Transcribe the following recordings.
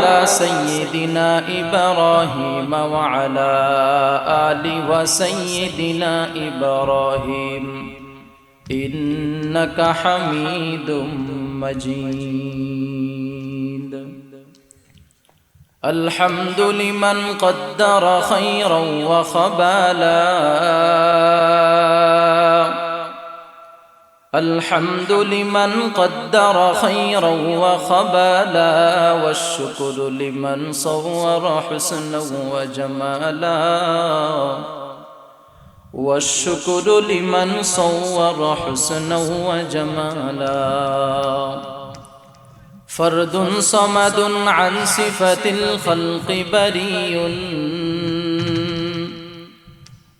على سيدنا إبراهيم وعلى آل وسيدنا إبراهيم إنك حميد مجيد. الحمد لمن قدر خيرا وخبالا، الحمد لمن قدر خيرا وخبالا، والشكر لمن صور حسنا وجمالا، والشكر لمن صور حسنا وجمالا. فرد صمد عن صفة الخلق بريء،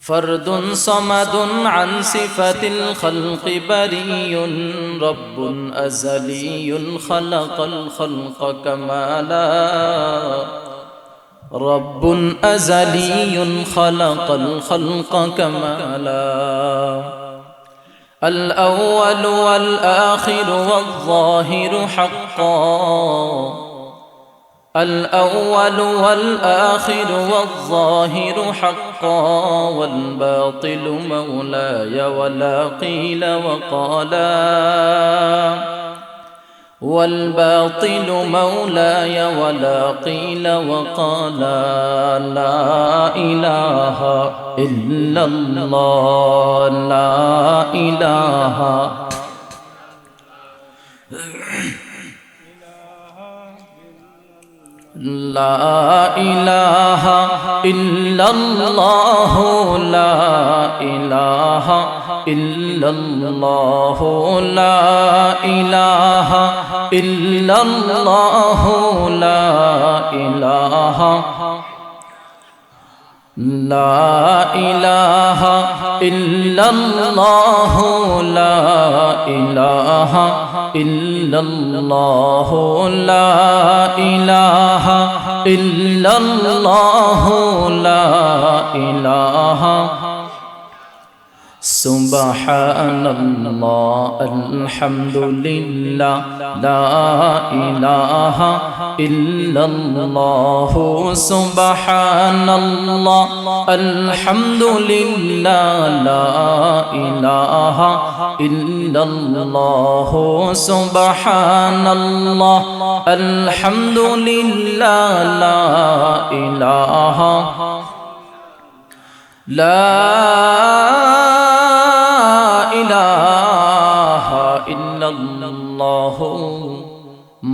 فرد صمد عن صفة الخلق بريء، رب أزلي خلق الخلق كمالا، رب أزلي خلق الخلق كمالا. الأول والآخر والظاهر حقا، الأول والآخر والظاهر حقا، والباطل مولاي ولا قيل وقالا، والباطل مولاي ولا قيل وقالا. لا إله إلا الله، لا إله لا إله إلا الله، لا إله إلا الله، لا إله إلا الله، لا إله لا إله إلا الله، لا إله إلا الله، لا إله إلا الله، لا إله. سبحان الله الحمد لله، لا إله إلا الله. سبحان الله الحمد لله، لا إله إلا الله. سبحان الله الحمد لله، لا إله لا إله إلا الله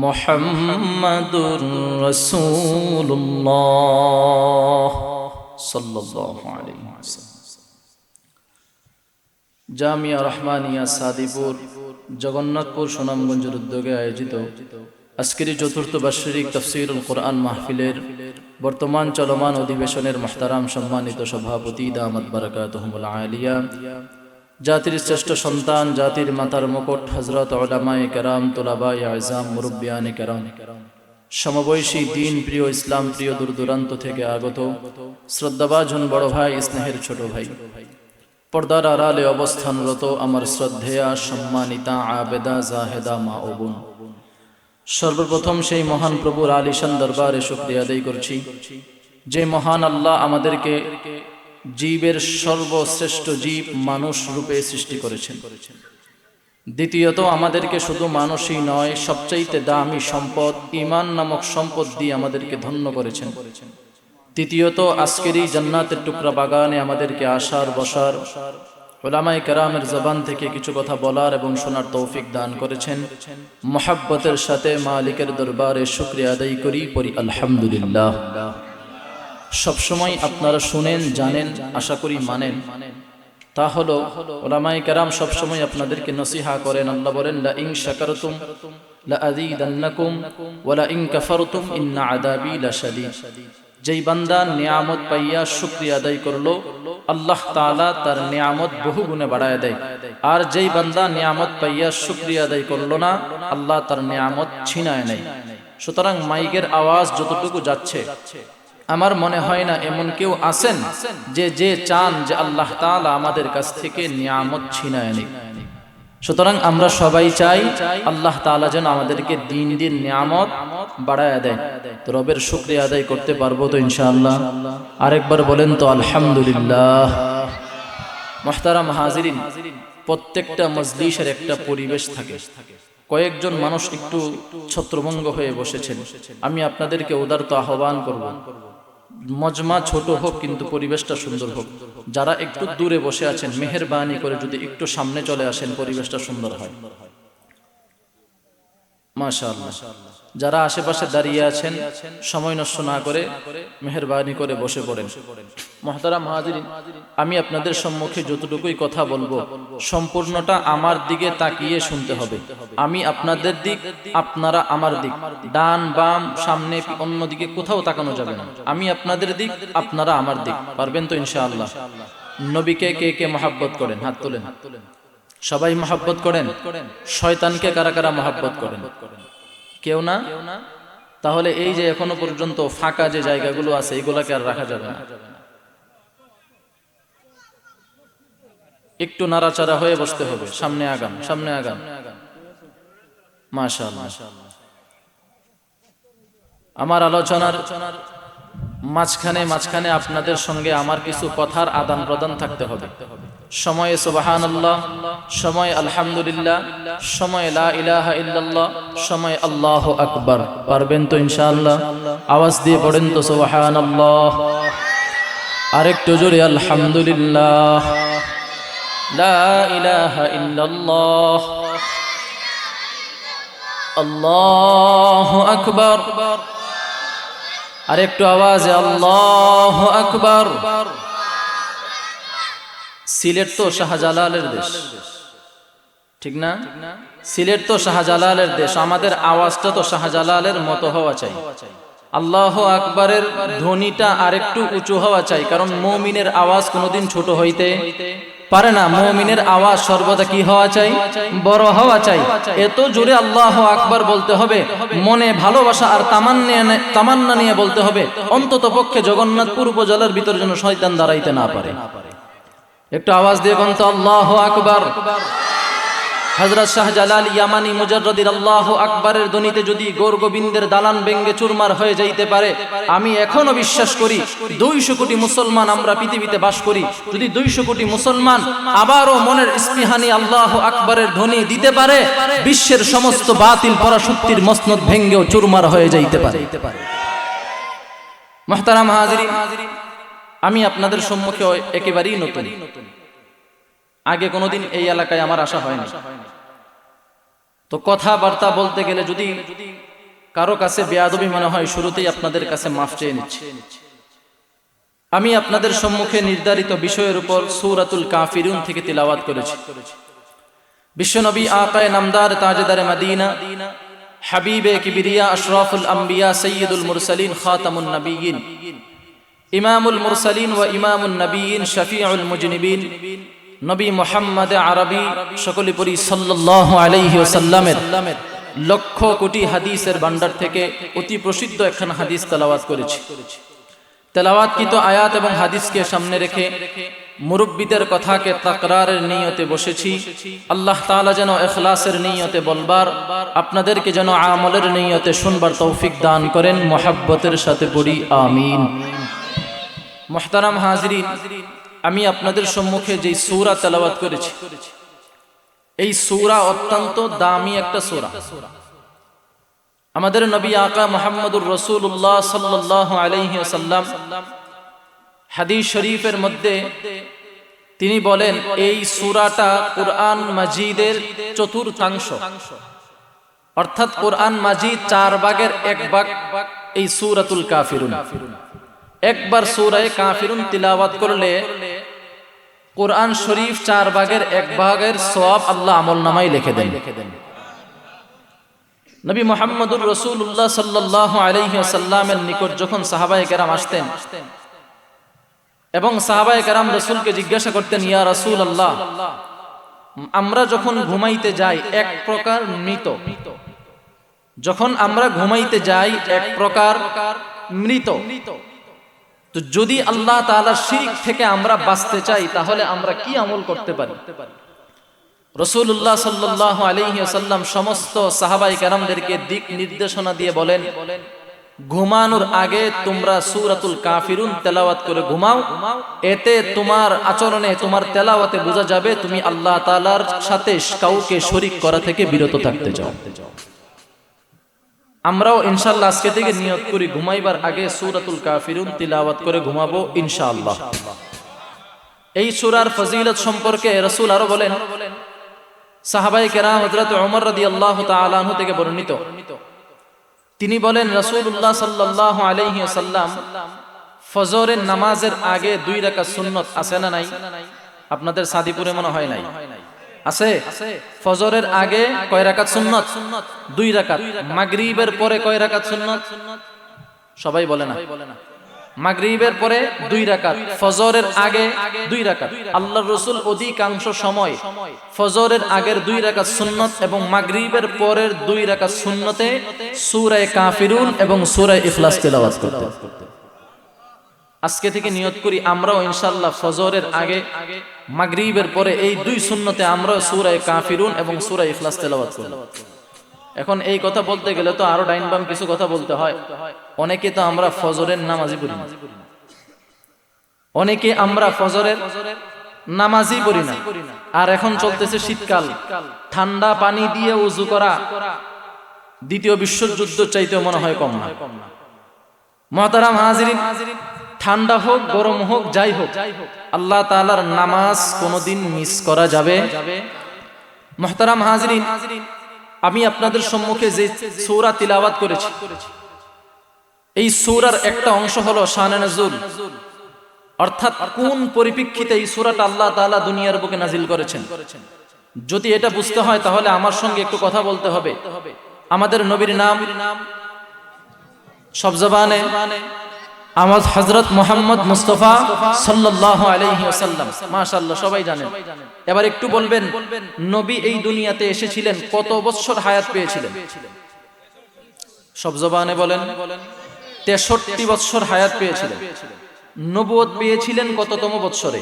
محمد رسول الله صلى الله عليه وسلم. জামিয়া রহমানিয়া সাদিপুর জগন্নাথপুর সুনামগঞ্জের উদ্যোগে আয়োজিত আজকের চতুর্থ বার্ষিক তাফসীরুল কোরআন মাহফিলের বর্তমান চলমান অধিবেশনের মুহতারাম সম্মানিত সভাপতি দামাত বারাকাতুহুমুল আলিয়া, জাতির শ্রেষ্ঠ সন্তান, জাতির মাতার মুকুট হযরত উলামায়ে কেরাম, তুলাবায়ে আযম, মুরব্বিয়ানে কেরাম, সমবয়সী দিন প্রিয়, ইসলাম প্রিয়, দূর দূরান্ত থেকে আগত শ্রদ্ধাভাজন বড় ভাই, স্নেহের ছোট ভাই, পর্দার আড়ালে অবস্থানরত আমার শ্রদ্ধেয়া সম্মানিতা আবেদা জাহেদা মা ও বোন, সর্বপ্রথম সেই মহান প্রভুর আলিশান দরবারে শুকরিয়া আদায় করছি যে মহান আল্লাহ আমাদেরকে জীবের সর্বশ্রেষ্ঠ জীব মানুষ রূপে সৃষ্টি করেছেন। দ্বিতীয়ত আমাদেরকে শুধু মানুষই নয়, সবচাইতে দামি সম্পদ ঈমান নামক সম্পদ দিয়ে আমাদেরকে ধন্য করেছেন। তৃতীয়ত আজকের এই জান্নাতের টুকরা বাগানে আমাদেরকে আসার বসার, উলামায়ে কেরামের জবান থেকে কিছু কথা বলার এবং শোনার তৌফিক দান করেছেন। মুহাব্বতের সাথে মালিকের দরবারে শুকরিয়া আদায় করি, পড়ি আলহামদুলিল্লাহ। সবসময় আপনারা শুনেন, জানেন, আশা করি মানেন, তা হলো উলামায়ে কেরাম সবসময় আপনাদেরকে নসিহা করেন। আল্লাহ বলেন, লা ইন শাকারতুম লা আযীদান্নাকুম ওয়া লা ইন কাফারতুম ইন্না আযাবী লাশাদীদ। যেই বান্দা নিয়ামত পাইয়া শুকরিয়া আদায় করলো, আল্লাহ তাআলা তার নিয়ামত বহু গুণে বাড়ায় দেয়। আর যেই বান্দা নিয়ামত পাইয়া শুকরিয়া আদায় করলো না, আল্লাহ তার নিয়ামত ছিনায় নেয়। সুতরাং মাইকের আওয়াজ যতটুকু যাচ্ছে, আমার মনে হয় না এমন কেউ আছেন যে চান যে আল্লাহ তাআলা আমাদের কাছ থেকে নিয়ামত ছিনায় নিক। সুতরাং আমরা সবাই চাই আল্লাহ তাআলা যেন আমাদেরকে দিন দিন নিয়ামত বাড়ায় দেয়। তো রবের শুকরিয়া আদায় করতে পারবো তো ইনশাআল্লাহ? আরেকবার বলেন তো আলহামদুলিল্লাহ। মুহতারাম হাজিরিন, প্রত্যেকটা মজলিসের একটা পরিবেশ থাকে। কয়েকজন মানুষ একটু ছত্রভঙ্গ হয়ে বসেছেন, আমি আপনাদেরকে উদারত আহ্বান করব, মজমা ছোট হোক কিন্তু পরিবেশটা সুন্দর হোক। যারা একটু দূরে বসে আছেন মেহেরবানি করে যদি একটু সামনে চলে আসেন, পরিবেশটা সুন্দর হয়। মাশাআল্লাহ। যারা আশেপাশে দাঁড়িয়ে আছেন সময় নষ্ট না করে মেহেরবানি করে বসে পড়েন। মুহতারাম হাজিরিন, আমি আপনাদের সম্মুখে যতটুকুই কথা বলবো সম্পূর্ণটা আমার দিকে তাকিয়ে শুনতে হবে। আমি আপনাদের দিক, আপনারা আমার দিক, ডান বাম সামনে অন্য দিকে কোথাও তাকানো যাবে না। আমি আপনাদের দিক, আপনারা আমার দিক। পারবেন তো ইনশাআল্লাহ? নবীকে কে কে মহব্বত করেন? হাত তোলেন। সবাই মহব্বত করেন? শয়তানকে কারা কারা মহব্বত করেন? কেউ না? তাহলে এই যে এখনো পর্যন্ত ফাঁকা যে জায়গাগুলো আছে এগুলাকে আর রাখা যাবে না। একটু নাড়াচাড়া হয়ে বসতে হবে। সামনে আগান, সামনে আগান। মাশাআল্লাহ। আমার আলোচনার মাঝখানে আপনাদের সঙ্গে আমার কিছু কথার আদান প্রদান থাকতে হবে। সময়ে সুবহানাল্লাহ, সময় আলহামদুলিল্লাহ, সময় লা ইলাহা ইল্লাল্লাহ, সময় আল্লাহু আকবার। পারবেন তো ইনশাআল্লাহ? আওয়াজ দিয়ে পড়েন তো সুবহানাল্লাহ। আরেকটু জোরে আলহামদুলিল্লাহ, লা ইলাহা ইল্লাল্লাহ, আল্লাহু আকবার। আরেকটু আওয়াজে আল্লাহু আকবার। সিলেট তো শাহজালালের দেশ, ঠিক না? সিলেট তো শাহজালালের দেশ, আমাদের আওয়াজটা তো শাহজালালের মতো হওয়া চাই। আল্লাহু আকবারের ধ্বনিটা আরেকটু উঁচু হওয়া চাই, কারণ মুমিনের আওয়াজ কোনোদিন ছোট হইতে পারে না। মুমিনের আওয়াজ সর্বদা কি হওয়া চাই? বড় হওয়া চাই। এত জোরে আল্লাহু আকবার বলতে হবে, মনে ভালোবাসা আর তামান্না নিয়ে বলতে হবে, অন্তত পক্ষে জগন্নাথপুর উপজেলার ভিতর যেন শয়তান দাঁড়াইতে না পারে। একটু আওয়াজ দিয়ে কোন তো আল্লাহু আকবার। হযরত শাহজালাল ইয়ামানি মুজাররদির আল্লাহু আকবারের ধ্বনিতে যদি গৌর গোবিন্দের দালান ভেঙ্গে চুরমার হয়ে যাইতে পারে, আমি এখনো বিশ্বাস করি 200 কোটি মুসলমান আমরা পৃথিবীতে বাস করি, যদি 200 কোটি মুসলমান আবারও মনের ইস্পিহানি আল্লাহু আকবারের ধ্বনি দিতে পারে, বিশ্বের সমস্ত বাতিল পরাশক্তির মসনদ ভেঙ্গেও চুরমার হয়ে যাইতে পারে। মুহতারাম হাজিরিন, আমি আপনাদের সম্মুখে একেবারেই নতুন। আগে কোনোদিন এই এলাকায় আমার আসা হয়নি। তো কথাবার্তা বলতে গেলে যদি কারো কাছে বেয়াদবি মনে হয়, শুরুতেই আপনাদের কাছে মাফ চেয়ে নিচ্ছি। আমি আপনাদের সম্মুখে নির্ধারিত বিষয়ের উপর সূরাতুল কাফিরুন থেকে তিলাওয়াত করেছি। বিশ্বনবী আকায়ে নামদার তাজদারে মদিনা, হাবিবে কিবরিয়া, আশরাফুল আম্বিয়া, সাইয়্যিদুল মুরসালিন, খাতামুন নবিয়্যিন, ইমামুল মুরসালিন ওয়া ইমামুন নবিয়্যিন, শফিউল মুজনিবিন, নবী মুহাম্মদ আরবি সকলে পড়ি সাল্লাল্লাহু আলাইহি ওয়াসাল্লামের লক্ষ কোটি হাদিসের ভান্ডার থেকে অতি প্রসিদ্ধ একখান হাদিস তেলাওয়াত করেছি। তেলাওয়াতকৃত আয়াত এবং হাদিসকে সামনে রেখে মুরব্বিদের কথাকে তাকরারের নিয়তে বসেছি। আল্লাহ তাআলা যেন ইখলাসের নিয়তে বলবার, আপনাদেরকে যেন আমলের নিয়তে শুনবার তৌফিক দান করেন। মুহাব্বতের সাথে পড়ি আমিন। মুহতারাম হাজিরিন, আমি আপনাদের সম্মুখে যে সূরা তেলাওয়াত করেছি, এই সূরা অত্যন্ত দামি একটা সূরা। আমাদের নবী আকা মুহাম্মদুর রাসূলুল্লাহ সাল্লাল্লাহু আলাইহি ওয়াসাল্লাম হাদিস শরীফের মধ্যে তিনি বলেন, এই সূরাটা কুরআন মাজিদের চতুর্থাংশ, অর্থাৎ কুরআন মাজিদ 4 ভাগের 1 ভাগ এই সূরাতুল কাফিরুন। একবার সূরা কাফিরুন তিলাওয়াত করলে কুরআন শরীফ 4 ভাগের 1 ভাগের সওয়াব আল্লাহ আমলনামায় লিখে দেন। নবী মুহাম্মদুর রাসূলুল্লাহ সাল্লাল্লাহু আলাইহি ওয়াসাল্লামের নিকট যখন সাহাবায়ে কেরাম আসতেন এবং সাহাবায়ে কেরাম রাসূলকে জিজ্ঞাসা করতেন, ইয়া রাসূলুল্লাহ, আমরা যখন ঘুমাইতে যাই এক প্রকার মৃত, যখন আমরা ঘুমাইতে যাই এক প্রকার মৃত, তো যদি আল্লাহ তাআলার শিরক থেকে আমরা বাঁচতে চাই তাহলে আমরা কি আমল করতে পারি? রাসূলুল্লাহ সাল্লাল্লাহু আলাইহি ওয়াসাল্লাম সমস্ত সাহাবায়ে কেরামদেরকে দিক নির্দেশনা দিয়ে বলেন, ঘুমানোর আগে তোমরা সূরাতুল কাফিরুন তেলাওয়াত করে ঘুমাও। এতে তোমার আচরণে, তোমার তেলাওয়াতে বোঝা যাবে তুমি আল্লাহ তাআলার সাথে কাউকে শরীক করা থেকে বিরত থাকতে চাও। আমরাও ইনশাআল্লাহ আজকে থেকে নিয়ত করি ঘুমাইবার আগে সূরাতুল কাফিরুন তিলাওয়াত করে ঘুমাবো ইনশাআল্লাহ। এই সূরার ফজিলত সম্পর্কে রাসূল আরো বলেন, সাহাবায়ে কেরাম হযরত ওমর রাদিয়াল্লাহু তাআলা আনহু থেকে বর্ণিত, তিনি বলেন রাসূলুল্লাহ সাল্লাল্লাহু আলাইহি ওয়াসাল্লাম ফজরের নামাজের আগে 2 রাকাত সুন্নাত আছে না নাই? আপনাদের সাদিপুরে মনে হয় নাই, আছে? ফজরের আগে কয় রাকাত সুন্নাত? 2 রাকাত। মাগরিবের পরে কয় রাকাত সুন্নাত? সবাই বলে না। মাগরিবের পরে 2 রাকাত, ফজরের আগে 2 রাকাত। আল্লাহর রাসূল অধিকাংশ সময় ফজরের আগের 2 রাকাত সুন্নাত এবং মাগরিবের পরের 2 রাকাত সুন্নতে সূরা কাফিরুন এবং সূরা ইখলাস তেলাওয়াত করতেন। আজকে থেকে নিয়ত করি আমরাও ইনশাআল্লাহ ফজরের আগে মাগরিবের পরে এই 2 সুন্নতে আমরা সূরা কাফিরুন এবং সূরা ইখলাস তেলাওয়াত করব। এখন এই কথা বলতে গেলে তো আরো ডাইন বাম কিছু কথা বলতে হয়। অনেকে তো আমরা ফজরের নামাজই পড়ি না, অনেকে আমরা ফজরের নামাজই পড়ি না। আর এখন চলতেছে শীতকাল, ঠান্ডা পানি দিয়ে ওযু করা দ্বিতীয় বিশ্বযুদ্ধ চাইতে মনে হয় কম না। মুহতারাম হাজিরিন, ঠান্ডা হোক গরম হোক যাই হোক, আল্লাহ তাআলার নামাজ কোনোদিন মিস করা যাবে? মুহতারাম হাজিরিন, আমি আপনাদের সম্মুখে যে সূরা তিলাওয়াত করেছি, এই সূরার একটা অংশ হলো শানে নুজুল, অর্থাৎ কোন পরিপ্রেক্ষিতে এই সূরাটা আল্লাহ তাআলা দুনিয়ার বুকে নাজিল করেছেন। যদি এটা বুঝতে হয় তাহলে আমার সঙ্গে একটু কথা বলতে হবে। আমাদের নবীর নাম সব জবানে আমার হযরত মুহাম্মদ মুস্তাফা সাল্লাল্লাহু আলাইহি ওয়াসাল্লাম, মাশাআল্লাহ সবাই জানেন। এবার একটু বলবেন, নবী এই দুনিয়াতে এসেছিলেন কত বছর হায়াত পেয়েছিলেন? সব জবানে বলেন। 63 বছর হায়াত পেয়েছিলেন। নবুয়ত পেয়েছিলেন কততম বছরে?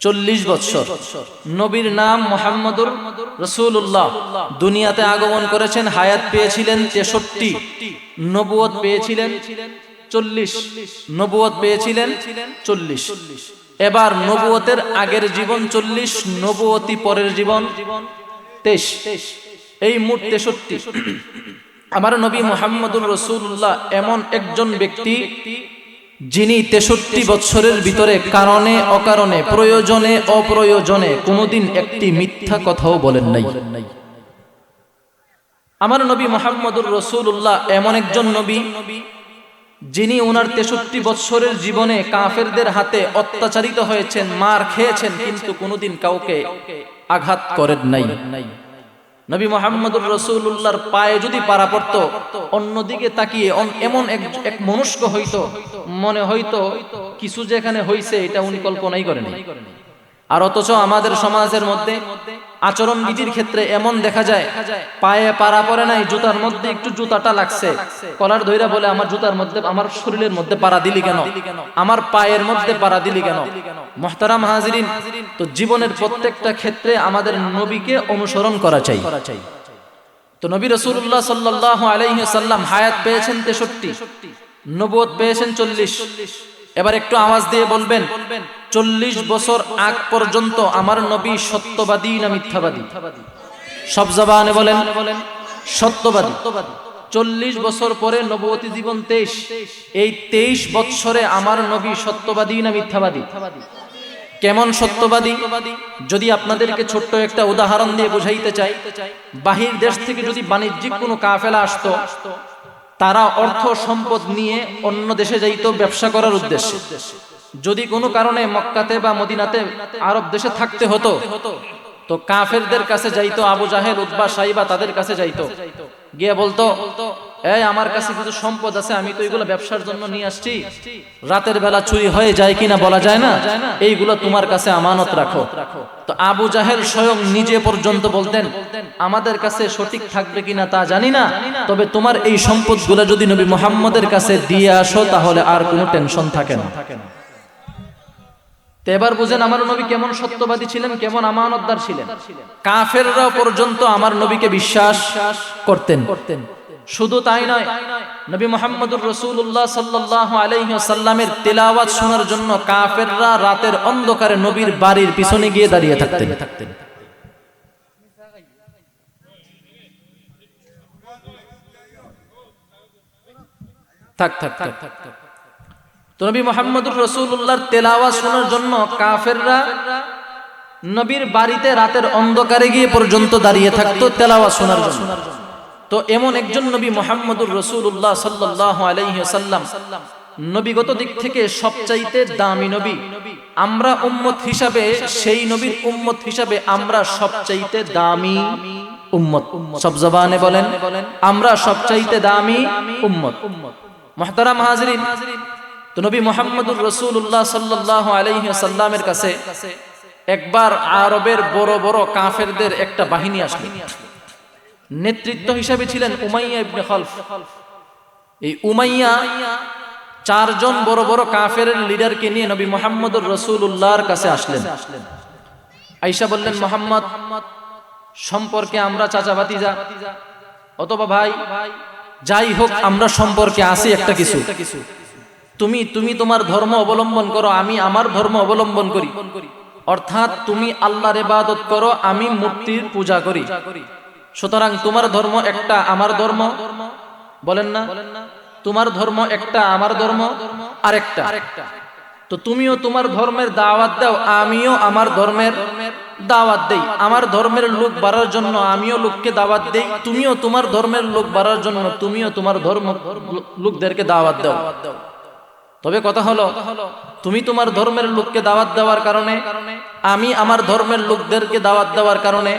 40 বছর। নবীর নাম মুহাম্মদুর রাসূলুল্লাহ, দুনিয়াতে আগমন করেছেন, হায়াত পেয়েছিলেন 63, নবুয়ত পেয়েছিলেন 40, নবুয়ত পেয়েছিলেন 40। এবার নবুয়তের আগের জীবন 40, নবুয়তি পরের জীবন 23, এই মোট 63। আমার নবী মুহাম্মদুর রাসূলুল্লাহ এমন একজন ব্যক্তি যিনি 63 বছরের ভিতরে কারণে অকারণে, প্রয়োজনে অপ্রয়োজনে কোনোদিন একটি মিথ্যা কথাও বলেন নাই। আমার নবী মুহাম্মদুর রাসূলুল্লাহ এমন একজন নবী যিনি ওনার 63 বছরের জীবনে কাফেরদের হাতে অত্যাচারিত হয়েছেন, মার খেয়েছেন, কিন্তু কোনোদিন কাউকে আঘাত করেন নাই। নবী মুহাম্মদুর রাসূলুল্লাহর পায়ে যদি পাড়া পড়তো, অন্যদিকে তাকিয়ে এমন এক মনুষ্য হইতো, মনে হইতো কিছু যেখানে হইছে এটা উনি কল্পনাই করেনি। আর অথচ আমাদের সমাজের মধ্যে আচরণ বিধির ক্ষেত্রে এমন দেখা যায়, পায়ে পাড়া পড়ে নাই, জুতার মধ্যে একটু জুতাটা লাগছে, কলার ধইরা বলে আমার জুতার মধ্যে, আমার শরীরের মধ্যে পাড়া দিলি কেন, আমার পায়ের মধ্যে পাড়া দিলি কেন? মুহতারাম হাজিরিন, তো জীবনের প্রত্যেকটা ক্ষেত্রে আমাদের নবীকে অনুসরণ করা চাই। তো নবী রাসূলুল্লাহ সাল্লাল্লাহু আলাইহি ওয়াসাল্লাম হায়াত পেয়েছেন 63, নবুয়ত পেয়েছেন 40। এবার একটু আওয়াজ দিয়ে বলবেন, 40 বছর আগ পর্যন্ত আমার নবী সত্যবাদী না মিথ্যাবাদী? সব জবানে বলেন সত্যবাদী। 40 বছর পরে নবুয়তি জীবন 23, এই 23 বছরে আমার নবী সত্যবাদী না মিথ্যাবাদী? কেমন সত্যবাদী? যদি আপনাদেরকে ছোট্ট একটা উদাহরণ দিয়ে বুঝাইতে চাই, বাহির দেশ থেকে যদি বাণিজ্যিক কোনো কাফেলা আসতো, তারা অর্থ সম্পদ নিয়ে অন্য দেশে যাইতো ব্যবসা করার উদ্দেশ্যে। যদি কোনো কারণে মক্কাতে বা মদিনাতে আরব দেশে থাকতে হতো, তো কাফেরদের কাছে যাইতো, আবু জাহেল, উতবা, সাইবা, তাদের কাছে যাইতো, গিয়ে বলতো, এই আমার কাছে কিছু সম্পদ আছে, আমি তো এগুলো ব্যবসার জন্য নিয়ে আসছি, রাতের বেলা চুরি হয়ে যায় কিনা বলা যায় না, এইগুলো তোমার কাছে আমানত রাখো। তো আবু জাহেল স্বয়ং নিজে পর্যন্ত বলতেন, আমাদের কাছে সঠিক থাকবে কিনা তা জানি না, তবে তোমার এই সম্পদগুলো যদি নবী মুহাম্মদের কাছে দিয়ে আসো তাহলে আর কোনো টেনশন থাকে না। তো এবার বুঝেন আমার নবী কেমন সত্যবাদী ছিলেন, কেমন আমানতদার ছিলেন। কাফেররাও পর্যন্ত আমার নবীকে বিশ্বাস করতেন। শুধু তাই নয়, নবী মুহাম্মদুর রাসূলুল্লাহ সাল্লাল্লাহু আলাইহি ওয়াসাল্লামের তেলাওয়াত শোনার জন্য কাফেররা রাতের অন্ধকারে নবীর বাড়ির পিছনে গিয়ে দাঁড়িয়ে থাকতেন। তো নবী মুহাম্মদুর রাসূলুল্লাহর তেলাওয়াত শোনার জন্য কাফেররা নবীর বাড়িতে রাতের অন্ধকারে গিয়ে পর্যন্ত দাঁড়িয়ে থাকতো তেলাওয়াত শোনার জন্য। তো এমন একজন নবী মুহাম্মদুর রাসূলুল্লাহ সাল্লাল্লাহু আলাইহি ওয়াসাল্লাম নবীগত দিক থেকে সবচাইতে দামি নবী। আমরা উম্মত হিসাবে, সেই নবীর উম্মত হিসাবে আমরা সবচাইতে দামি উম্মত। সব জবানে বলেন, আমরা সবচাইতে দামি উম্মত। মুহতারাম হাজিরিন, তো নবী মুহাম্মদুর রাসূলুল্লাহ সাল্লাল্লাহু আলাইহি ওয়াসাল্লামের কাছে একবার আরবের বড় বড় কাফেরদের একটা বাহিনী আসলো। নেতৃত্ব হিসেবে ছিলেন উমাইয়া ইবনে খালফ। এই উমাইয়া চারজন বড় বড় কাফেরের লিডারকে নিয়ে নবী মুহাম্মদুর রাসূলুল্লাহর কাছে আসলেন। আয়েশা বললেন, মুহাম্মদ সম্পর্কে আমরা চাচা ভাতিজা অথবা ভাই, যাই হোক আমরা সম্পর্কে আসি একটা কিছু। তুমি তোমার ধর্ম অবলম্বন করো, আমি আমার ধর্ম অবলম্বন করি। অর্থাৎ তুমি আল্লাহর ইবাদত করো, আমি মূর্তির পূজা করি। সুতরাং তোমার ধর্ম একটা, আমার ধর্ম, বলেন না, তোমার ধর্ম একটা, আমার ধর্ম আরেকটা। তো তুমিও তোমার ধর্মের দাওয়াত দাও, আমিও আমার ধর্মের দাওয়াত দেই। আমার ধর্মের লোক বাড়ার জন্য আমিও লোককে দাওয়াত দেই, তুমিও তোমার ধর্মের লোক বাড়ার জন্য তুমিও তোমার ধর্ম লোকদেরকে দাওয়াত দাও। তবে কথা হলো, তুমি তোমার ধর্মের লোককে দাওয়াত দেওয়ার কারণে, আমি আমার ধর্মের লোকদেরকে দাওয়াত দেওয়ার কারণে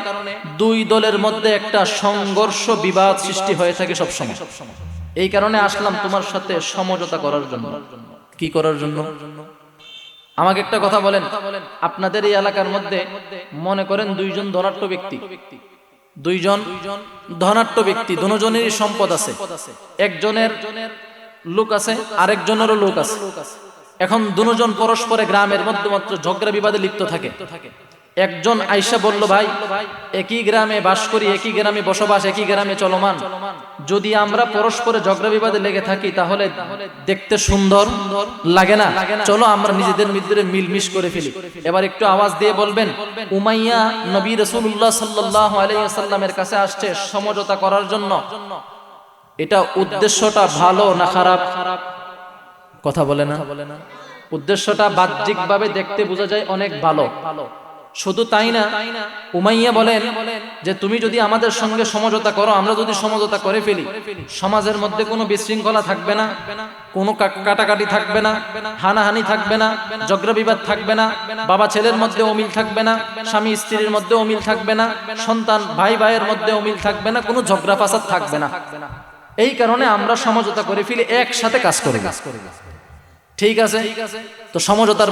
দুই দলের মধ্যে একটা সংঘর্ষ, বিবাদ সৃষ্টি হয়ে থাকে সবসময়। এই কারণে আসলাম তোমার সাথে সমঝোতা করার জন্য। কি করার জন্য? আমাকে একটা কথা বলেন, আপনাদের এই এলাকার মধ্যে মনে করেন দুইজন ধনাঢ্য ব্যক্তি, দুইজন ধনাঢ্য ব্যক্তি, দুজনেরই সম্পদ আছে। একজনের লোক আছে, আরেকজনেরও লোক আছে। এখন দুজন পরস্পরে গ্রামের মধ্যে মাত্র ঝগড়া বিবাদে লিপ্ত থাকে। একজন আয়েশা বলল, ভাই একই গ্রামে বাস করি, একই গ্রামে বসবাস, একই গ্রামে চলমান, যদি আমরা পরস্পরে ঝগড়া বিবাদে লেগে থাকি তাহলে দেখতে সুন্দর লাগে না, চলো আমরা নিজেদের মধ্যে মিলমিশ করে ফেলি। এবার একটু আওয়াজ দিয়ে বলবেন, উমাইয়া নবী রাসূলুল্লাহ সাল্লাল্লাহু আলাইহি ওয়াসাল্লামের কাছে আসছে সমঝোতা করার জন্য। এটা উদ্দেশ্যটা ভালো না খারাপ? কথা বলে না? উদ্দেশ্যটা বাহ্যিকভাবে দেখতে বোঝা যায় অনেক ভালো। শুধু তাই না, উমাইয়া বলেন যে তুমি যদি আমাদের সঙ্গে সমঝোতা করো, আমরা যদি সমঝোতা করে ফেলি, সমাজের মধ্যে কোনো বিশৃঙ্খলা থাকবে না, কোনো কাটাকাটি থাকবে না, হানাহানি থাকবে না, ঝগড়া বিবাদ থাকবে না, বাবা ছেলের মধ্যে অমিল থাকবে না, স্বামী স্ত্রীর মধ্যে অমিল থাকবে না, সন্তান ভাই ভাইয়ের মধ্যে অমিল থাকবে না, কোনো ঝগড়া ফাসাদ থাকবে না। এই কারণে আমরা সমঝোতা করে ফেলি, একসাথে কাজ করি। ঠিক আছে, তো সমঝোতার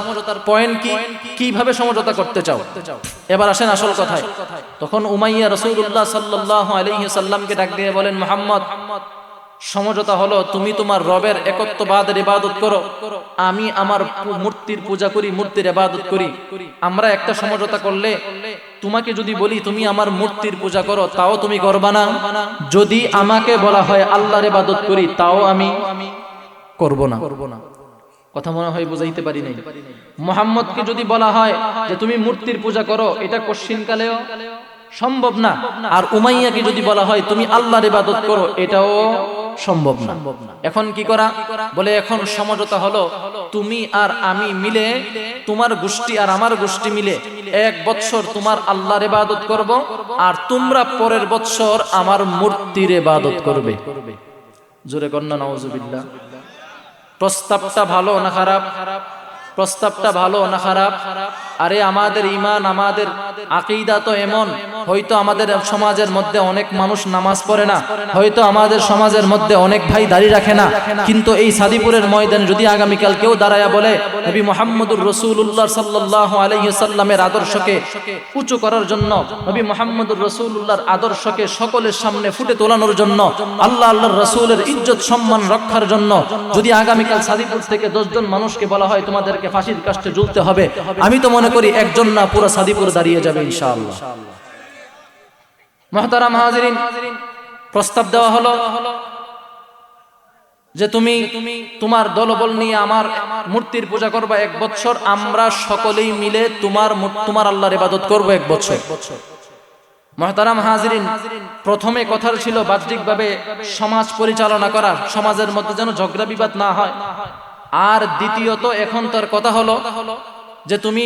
পয়েন্ট কি, কিভাবে সমঝোতা করতে চাও? এবার আসেন আসল কথায়। তখন উমাইয়া রাসূলুল্লাহ সাল্লাল্লাহু আলাইহি ওয়াসাল্লামকে ডাক দিয়ে বলেন, মুহাম্মদ সমঝোতা হলো তুমি তোমার রবের একত্ববাদের ইবাদত করো, আমি আমার মূর্তির পূজা করি, মূর্তির ইবাদত করি। আমরা একটা সমঝোতা করলে, তোমাকে যদি বলি তুমি আমার মূর্তির পূজা করো, তাও তুমি করবা না। যদি আমাকে বলা হয় আল্লাহর ইবাদত করি, তাও আমি করব না। কথা মনে হয় বুঝাইতে পারি নাই। মুহাম্মদকে যদি বলা হয় যে তুমি মূর্তির পূজা করো, এটা কশিনকালেও সম্ভব না। আর উমাইয়াকে যদি বলা হয় তুমি আল্লাহর ইবাদত করো, এটাও সম্ভব না। এখন কি করা? বলে এখন সমঝোতা হলো তুমি আর আমি মিলে, তোমার গোষ্ঠী আর আমার গোষ্ঠী মিলে 1 বছর তোমার আল্লাহর ইবাদত করব, আর তোমরা পরের বছর আমার মূর্তির ইবাদত করবে। জোরে কন্না নাউজুবিল্লাহ। প্রস্তাবটা ভালো না খারাপ? প্রস্তাবটা ভালো না খারাপ? আরে আমাদের ঈমান, আমাদের আকীদা তো এমন হয়তো আমাদের সমাজের মধ্যে অনেক মানুষ নামাজ পড়ে না, হয়তো আমাদের সমাজের মধ্যে অনেক ভাই দাড়ি রাখে না, কিন্তু এই সাদিপুরের ময়দানে যদি আগামীকাল কেউ দাঁড়ায়া বলে নবী মুহাম্মদুর রাসূলুল্লাহ সাল্লাল্লাহু আলাইহি সাল্লামের আদর্শকে উঁচু করার জন্য, নবী মুহাম্মদুর রাসূলুল্লাহর আদর্শকে সকলের সামনে ফুটে তোলানোর জন্য, আল্লাহ আল্লাহর রাসূলের ইজ্জত সম্মান রক্ষার জন্য যদি আগামীকাল সাদিপুর থেকে 10 জন মানুষকে বলা হয় তোমাদেরকে ফাঁসির কাস্টে ঝুলতে হবে, আমি তো মনে করি একজন না পুরো সাদিপুর দাঁড়িয়ে যাবে ইনশাআল্লাহ। মুহতারাম হাজিরিন, প্রস্তাব দেওয়া হলো যে তুমি তোমার দলবল নিয়ে আমার মূর্তির পূজা করবা 1 বছর, আমরা সকলেই মিলে তোমার আল্লাহর ইবাদত করব 1 বছর। মুহতারাম হাজিরিন, প্রথমে কথা ছিল বাহ্যিকভাবে সমাজ পরিচালনা করা, সমাজের মধ্যে যেন ঝগড়া বিবাদ না হয়। আর দ্বিতীয়ত এখন তার কথা হলো যে তুমি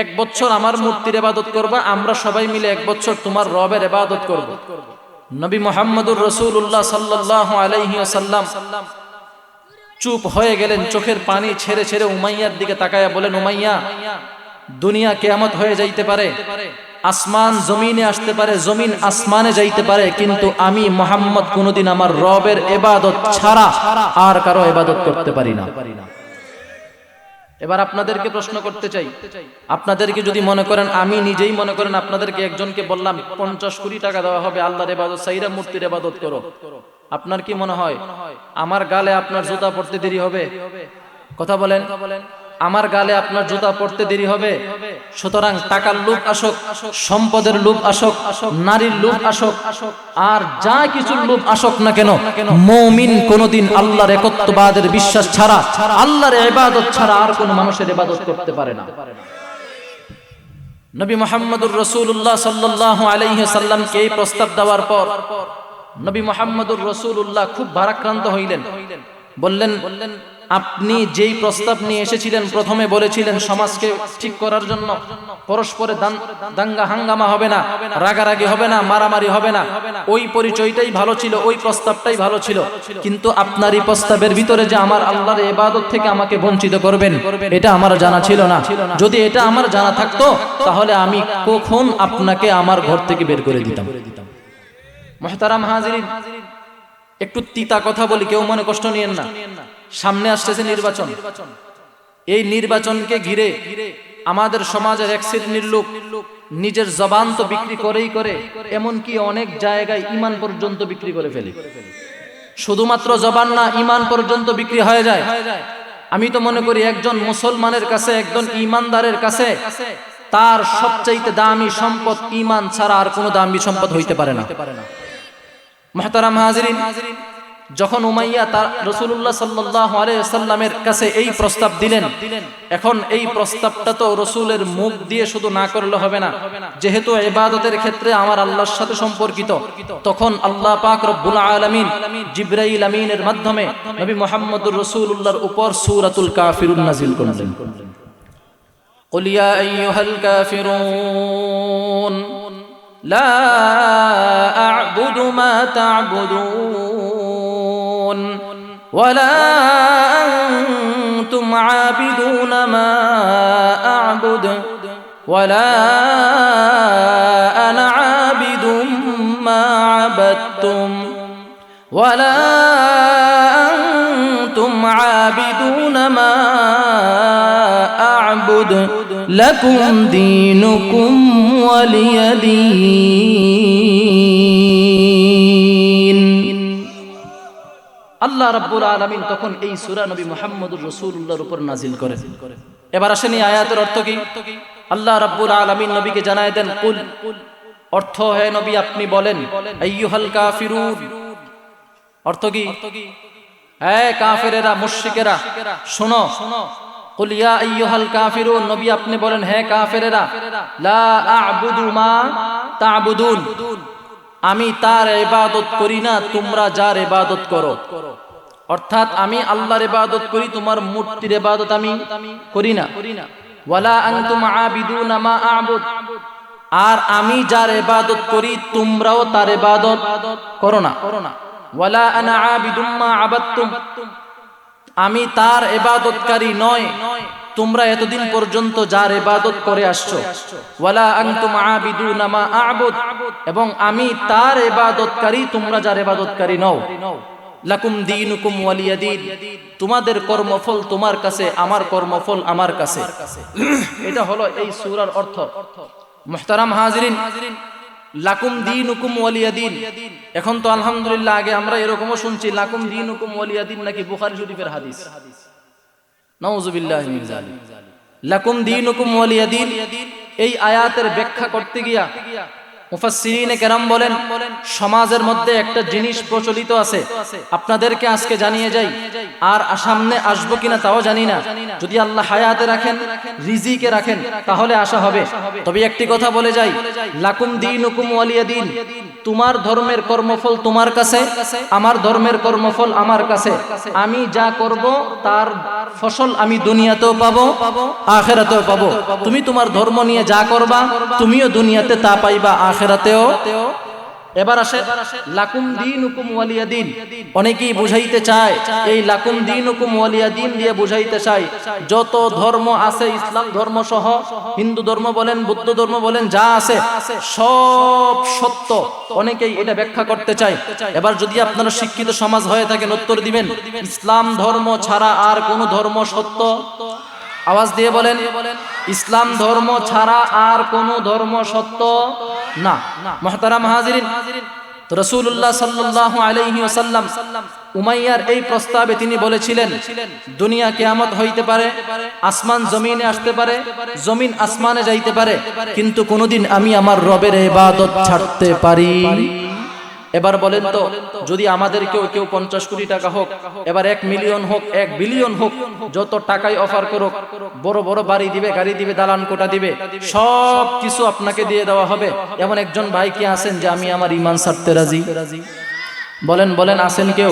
1 বছর আমার মূর্তির ইবাদত করবা, আমরা সবাই মিলে 1 বছর তোমার রবের ইবাদত করব। নবী মুহাম্মদুর রাসূলুল্লাহ সাল্লাল্লাহু আলাইহি ওয়াসাল্লাম চুপ হয়ে গেলেন, চোখের পানি ছেড়ে ছেড়ে উমাইয়ার দিকে তাকায়া বলেন, উমাইয়া, দুনিয়া কিয়ামত হয়ে যাইতে পারে, আসমান জমিনে আসতে পারে, জমিন আসমানে যাইতে পারে, কিন্তু আমি মুহাম্মদ কোনোদিন আমার রবের ইবাদত ছাড়া আর কারো ইবাদত করতে পারি না। এবার আপনাদেরকে প্রশ্ন করতে চাই, আপনাদেরকে যদি মনে করেন, আমি নিজেই মনে করেন আপনাদেরকে একজনকে বললাম 50 কোটি টাকা দেওয়া হবে আল্লাহর ইবাদত সাইরা মূর্তির ইবাদত করো, আপনার কি মনে হয় আমার গালে আপনার জুতা পড়তে দেরি হবে? কথা বলেন, আমার গালে আপনার জুতা পড়তে দেরি হবে? সুতরাং টাকার লোভ আসুক, সম্পদের লোভ আসুক, নারীর লোভ আসুক, আর যা কিছুর লোভ আসুক না কেন, মুমিন কোনদিন আল্লাহর একত্ববাদের বিশ্বাস ছাড়া, আল্লাহর ইবাদত ছাড়া আর কোন মানুষের ইবাদত করতে পারে না। নবী মুহাম্মদুর রাসূলুল্লাহ সাল্লাল্লাহু আলাইহি সাল্লামকে এই প্রস্তাব দেওয়ার পর নবী মুহাম্মদুর রাসূলুল্লাহ খুব ভারাক্রান্ত হইলেন। বললেন, আপনি যেই প্রস্তাব নিয়ে এসেছিলেন, প্রথমে বলেছিলেন সমাজকে ঠিক করার জন্য, পরস্পরে দাঙ্গা হাঙ্গামা হবে না, রাগারাগি হবে না, মারামারি হবে না, ওই পরিচয়টাই ভালো ছিল, ওই প্রস্তাবটাই ভালো ছিল, কিন্তু আপনার এই প্রস্তাবের ভিতরে যে আমার আল্লাহর ইবাদত থেকে আমাকে বঞ্চিত করবেন, এটা আমার জানা ছিল না। যদি এটা আমার জানা থাকতো তাহলে আমি কখন আপনাকে আমার ঘর থেকে বের করে দিতাম। মুহতারাম হাজিরিন, একটু তিতা কথা বলি, কেউ মনে কষ্ট নিয়েন না। সামনে আসতেছে নির্বাচন, এই নির্বাচনকে ঘিরে আমাদের সমাজের এক শ্রেণীর লোক নিজের জবান তো বিক্রি করেই করে, এমনকি অনেক জায়গায় ঈমান পর্যন্ত বিক্রি করে ফেলে। শুধুমাত্র জবান না, ঈমান পর্যন্ত বিক্রি হয়ে যায়। আমি তো মনে করি একজন মুসলমানের কাছে, একজন ঈমানদারের কাছে তার সবচাইতে দামি সম্পদ ঈমান ছাড়া আর কোনো দামি সম্পদ হইতে পারে না। মুহতারাম হাজিরিন, যখন উমাইয়া তার রাসূলুল্লাহ সাল্লাল্লাহু আলাইহি ওয়াসাল্লামের কাছে এই প্রস্তাব দিলেন, এখন এই প্রস্তাবটা তো রাসূলের মুখ দিয়ে শুধু না করলে হবে না, যেহেতু ইবাদতের ক্ষেত্রে আমার আল্লাহর সাথে সম্পর্কিত, তখন আল্লাহ পাক রব্বুল আলামিন জিবরাইল আমিনের মাধ্যমে নবী মুহাম্মদুর রাসূলুল্লাহর উপর সূরাতুল কাফিরুন নাযিল করলেন। কুল ইয়া আইয়ুহাল কাফিরুন লা আ'বুদু মা তা'বুদুন ওয়ালা আনতুম আবিদুন মা আ'বুদু ওয়ালা আনা আবিদুম মা আবাদতুম ওয়ালা আনতুম আবিদুন মা আ'বুদু লাকুম দীনুকুম ওয়ালিয়া দীন। আল্লাহ রাব্বুল আলামিন তখন এই সূরা নবী মুহাম্মদুর রাসূলুল্লাহর উপর নাজিল করেন। এবার আসেন এই আয়াতের অর্থ কি? আল্লাহ রাব্বুল আলামিন নবীকে জানায় দেন, কুল, অর্থ হে নবী আপনি বলেন, আইয়ুহাল কাফিরুন, অর্থ কি? হে কাফেরেরা, মুশরিকেরা, শোনো। কুল ইয়া আইয়ুহাল কাফিরুন, নবী আপনি বলেন, হে কাফেরেরা, লা আ'বুদু মা তা'বুদুন, আমি তার ইবাদত করি না তোমরা যার ইবাদত করো। অর্থাৎ আমি আল্লাহর ইবাদত করি, তোমার মূর্তির ইবাদত আমি করি না। ওয়ালা আনতুম আবিদুনা মা আ'বুদ, আর আমি যার ইবাদত করি তোমরাও তার ইবাদত করো না। ওয়ালা আনা আবিদুম মা আবাদতুম, আমি তার ইবাদতকারী নয় তোমরা এতদিন পর্যন্ত যার ইবাদত করে আসছো, ওয়ালা আনতুম আবিদুনা মা আ'বুদ, এবং আমি তার ইবাদতকারী তোমরা যার ইবাদতকারী নও। লাকুম দীনুকুম ওয়ালিয়া দীন, তোমাদের কর্মফল তোমার কাছে, আমার কর্মফল আমার কাছে। এটা হলো এই সূরার অর্থ। মুহতারাম হাজিরিন, লাকুম দীনুকুম ওয়ালিয়া দীন। এখন তো আলহামদুলিল্লাহ, আগে আমরা এরকমও শুনছি লাকুম দীনুকুম ওয়ালিয়া দীন নাকি বুখারী শরীফের হাদিস। নাউযুবিল্লাহি মিন যালিক। লাকুম দীনুকুম ওয়ালিয়া দীন, এই আয়াতের ব্যাখ্যা করতে গিয়া মুফাসসিরিনে কেরাম বলেন, সমাজের মধ্যে একটা জিনিস প্রচলিত আছে, আপনাদেরকে আজকে জানিয়ে যাই, আর সামনে আসবো কিনা তাও জানি না। যদি আল্লাহ হায়াতে রাখেন, রিজিকে রাখেন, তাহলে আসা হবে। তবে একটি কথা বলে যাই, লাকুম দীনুকুম ওয়ালিয়া দীন, তোমার ধর্মের কর্মফল তোমার কাছে, আমার ধর্মের কর্মফল আমার কাছে। আমি যা করব তার ফসল আমি দুনিয়াতেও পাবো, আখিরাতেও পাবো। তুমি তোমার ধর্ম নিয়ে যা করবা, তুমিও দুনিয়াতে তা পাইবা, আখিরাতেও। এবার আসে লাকুম দীনুকুম ওয়ালিয়া দীন। অনেকেই বুঝাইতে চায়, এই লাকুম দীনুকুম ওয়ালিয়া দীন দিয়ে বুঝাইতে চায় যত ধর্ম আছে, ইসলাম ধর্ম সহ হিন্দু ধর্ম বলেন, বৌদ্ধ ধর্ম বলেন, যা আছে সব সত্য। অনেকেই এটা ব্যাখ্যা করতে চায়। এবার যদি আপনারা শিক্ষিত সমাজ হয়ে থাকেন, উত্তর দিবেন, ইসলাম ধর্ম ছাড়া আর কোন ধর্ম সত্য? আওয়াজ দিয়ে বলেন, ইসলাম ধর্ম ছাড়া আর কোন ধর্ম সত্য না। মুহতারাম হাজিরিন, তো রাসূলুল্লাহ সাল্লাল্লাহু আলাইহি ওয়াসাল্লাম উমাইয়ার এই প্রস্তাবে তিনি বলেছিলেন, দুনিয়া কিয়ামত হইতে পারে, আসমান জমিনে আসতে পারে, জমিন আসমানে যাইতে পারে, কিন্তু কোনদিন আমি আমার রবের ইবাদত ছাড়তে পারি? এবার বলেন তো, যদি আমাদের কেউ 50 কোটি টাকা হোক, এবার 1 মিলিয়ন হোক, 1 বিলিয়ন হোক, যত টাকাই অফার করুক, বড় বড় বাড়ি দিবে, গাড়ি দিবে, দালান কোঠা দিবে, সব কিছু আপনাকে দিয়ে দেওয়া হবে, এমন একজন ভাই কি আছেন যে আমি আমার ঈমান ছাড়তে রাজি? বলেন বলেন, আছেন কেউ?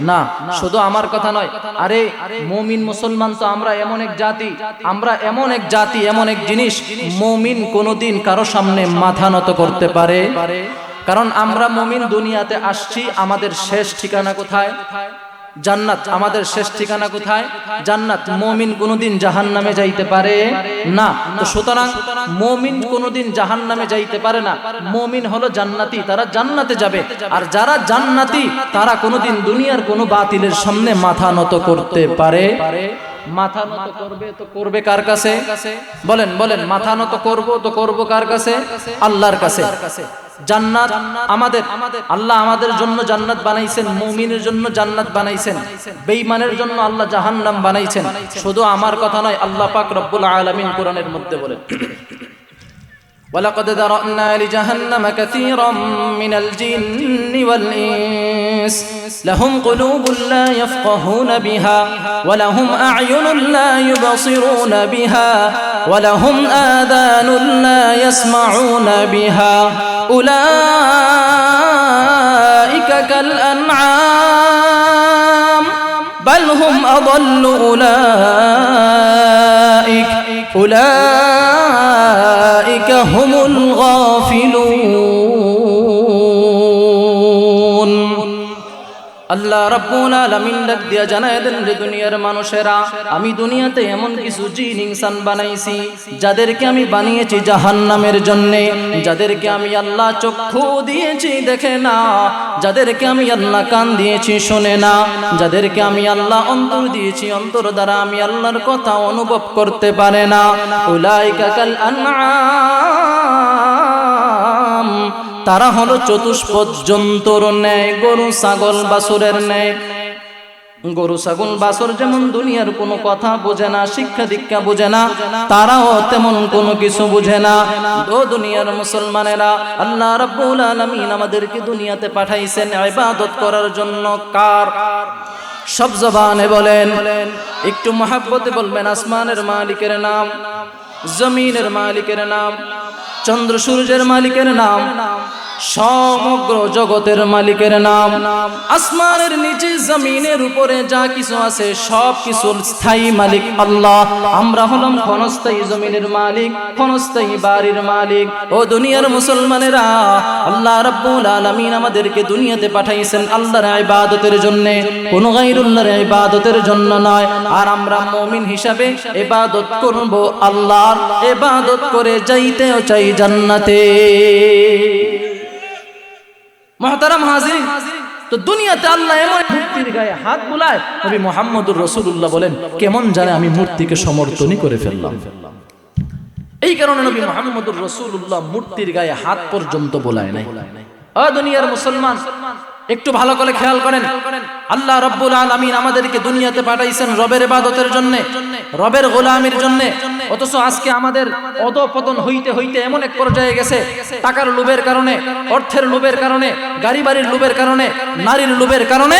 না। শুধু আমার কথা নয়, আরে মুমিন মুসলমান তো আমরা এমন এক জাতি, আমরা এমন এক জাতি, এমন এক জিনিস, মুমিন কোনোদিন কারো সামনে মাথা নত করতে পারে? কারণ আমরা মুমিন, দুনিয়াতে আসছি, আমাদের শেষ ঠিকানা কোথায়? জান্নাত। আমাদের শেষ ঠিকানা কোথায়? জান্নাত। মুমিন কোনোদিন জাহান্নামে যাইতে পারে না। তো সুতরাং মুমিন কোনোদিন জাহান্নামে যাইতে পারে না। মুমিন হলো জান্নাতি, তারা জান্নাতে যাবে। আর যারা জান্নাতি তারা কোনোদিন দুনিয়ার কোনো বাতিলের সামনে মাথা নত করতে পারে? মাথা নত করবে তো করবে কার কাছে? বলেন বলেন, মাথা নত করব তো করব কার কাছে? আল্লাহর কাছে। জান্নাত আমাদের, আল্লাহ আমাদের জন্য জান্নাত বানাইছেন, মুমিনের জন্য জান্নাত বানাইছেন, বেঈমানের জন্য আল্লাহ জাহান্নাম বানাইছেন। শুধু আমার কথা নয়, আল্লাহ পাক রব্বুল আলামিন কোরআনের মধ্যে বলেন, وَلَقَدْ ذَرَأْنَا لِجَهَنَّمَ كَثِيرًا مِنَ الْجِنِّ وَالْإِنسِ لَهُمْ قُلُوبٌ لَا يَفْقَهُونَ بِهَا وَلَهُمْ أَعْيُنٌ لَا يُبْصِرُونَ بِهَا وَلَهُمْ آذَانٌ لَا يَسْمَعُونَ بِهَا أُولَئِكَ كَالْأَنْعَامِ بَلْ هُمْ أَضَلُّ أُولَئِكَ هُمُ الْغَافِلُونَ। আল্লাহ রাব্বুল আলামিন ডাক দিয়া জানায় দেন, যে দুনিয়ার মানুষেরা, আমি দুনিয়াতে এমন কিছু জিন ইনসান বানাইছি যাদেরকে আমি বানিয়েছি জাহান্নামের জন্য, যাদেরকে আমি আল্লাহ চক্ষু দিয়েছি দেখে না, যাদেরকে আমি আল্লাহ কান দিয়েছি শোনে না, যাদেরকে আমি আল্লাহ অন্তর দিয়েছি, অন্তর দ্বারা আমি আল্লাহর কথা অনুভব করতে পারে না। উলাইকা কাল আনআম, তারা হলো চতুষ্পদ জন্তুর ন্যায়, গরু ছাগল বাছুরের ন্যায়। গরু ছাগল বাছুর যেমন দুনিয়ার কোনো কথা বোঝে না, শিক্ষা দীক্ষা বোঝে না, তারাও তেমন কোনো কিছু বুঝে না। ও দুনিয়ার মুসলমানেরা, আল্লাহ রাব্বুল আলামিন আমাদেরকে দুনিয়াতে পাঠাইছেন ইবাদত করার জন্য। কার? সব জবানে বলেন, একটু মহব্বতে বলবেন, আসমানের মালিকের নাম, জমিনের মালিকের নাম, চন্দ্র সূর্যের মালিকের নাম, সমগ্র জগতের মালিকের নাম। আসমানের নিচে জমিনের উপরে যা কিছু আছে সব কিছুর স্থায়ী মালিক আল্লাহ। আমরা হলাম ক্ষণস্থায়ী জমিনের মালিক, ক্ষণস্থায়ী বাড়ির মালিক। ও দুনিয়ার মুসলমানেরা, আল্লাহ রাব্বুল আলামিন আমাদেরকে দুনিয়াতে পাঠাইছেন আল্লাহর ইবাদতের জন্য, কোন গায়রুল্লাহর ইবাদতের জন্য নয়। আর আমরা মুমিন হিসাবে ইবাদত করব আল্লাহর, ইবাদত করে যাইতেও চাই জান্নাতে। মুহতারাম হাজিরিন, তো দুনিয়াতে আল্লাহ এমন মূর্তির গায়ে হাত বুলায়, নবী মুহাম্মদুর রাসূলুল্লাহ বলেন কেমন জানে আমি মূর্তিকে সমর্থনই করে ফেললাম। এই কারণে নবী মুহাম্মদুর রাসূলুল্লাহ মূর্তির গায়ে হাত পর্যন্ত বোলায় নাই। ও দুনিয়ার মুসলমান, একটু ভালো করে খেয়াল করেন, আল্লাহ রাব্বুল আলামিন আমাদেরকে দুনিয়াতে পাঠাইছেন রবের ইবাদতের জন্য, রবের গোলামির জন্য। অথচ আজকে আমাদের অধঃপতন হইতে হইতে এমন এক পর্যায়ে গেছে, টাকার লোভের কারণে, অর্থের লোভের কারণে, গাড়ি বাড়ির লোভের কারণে, নারীর লোভের কারণে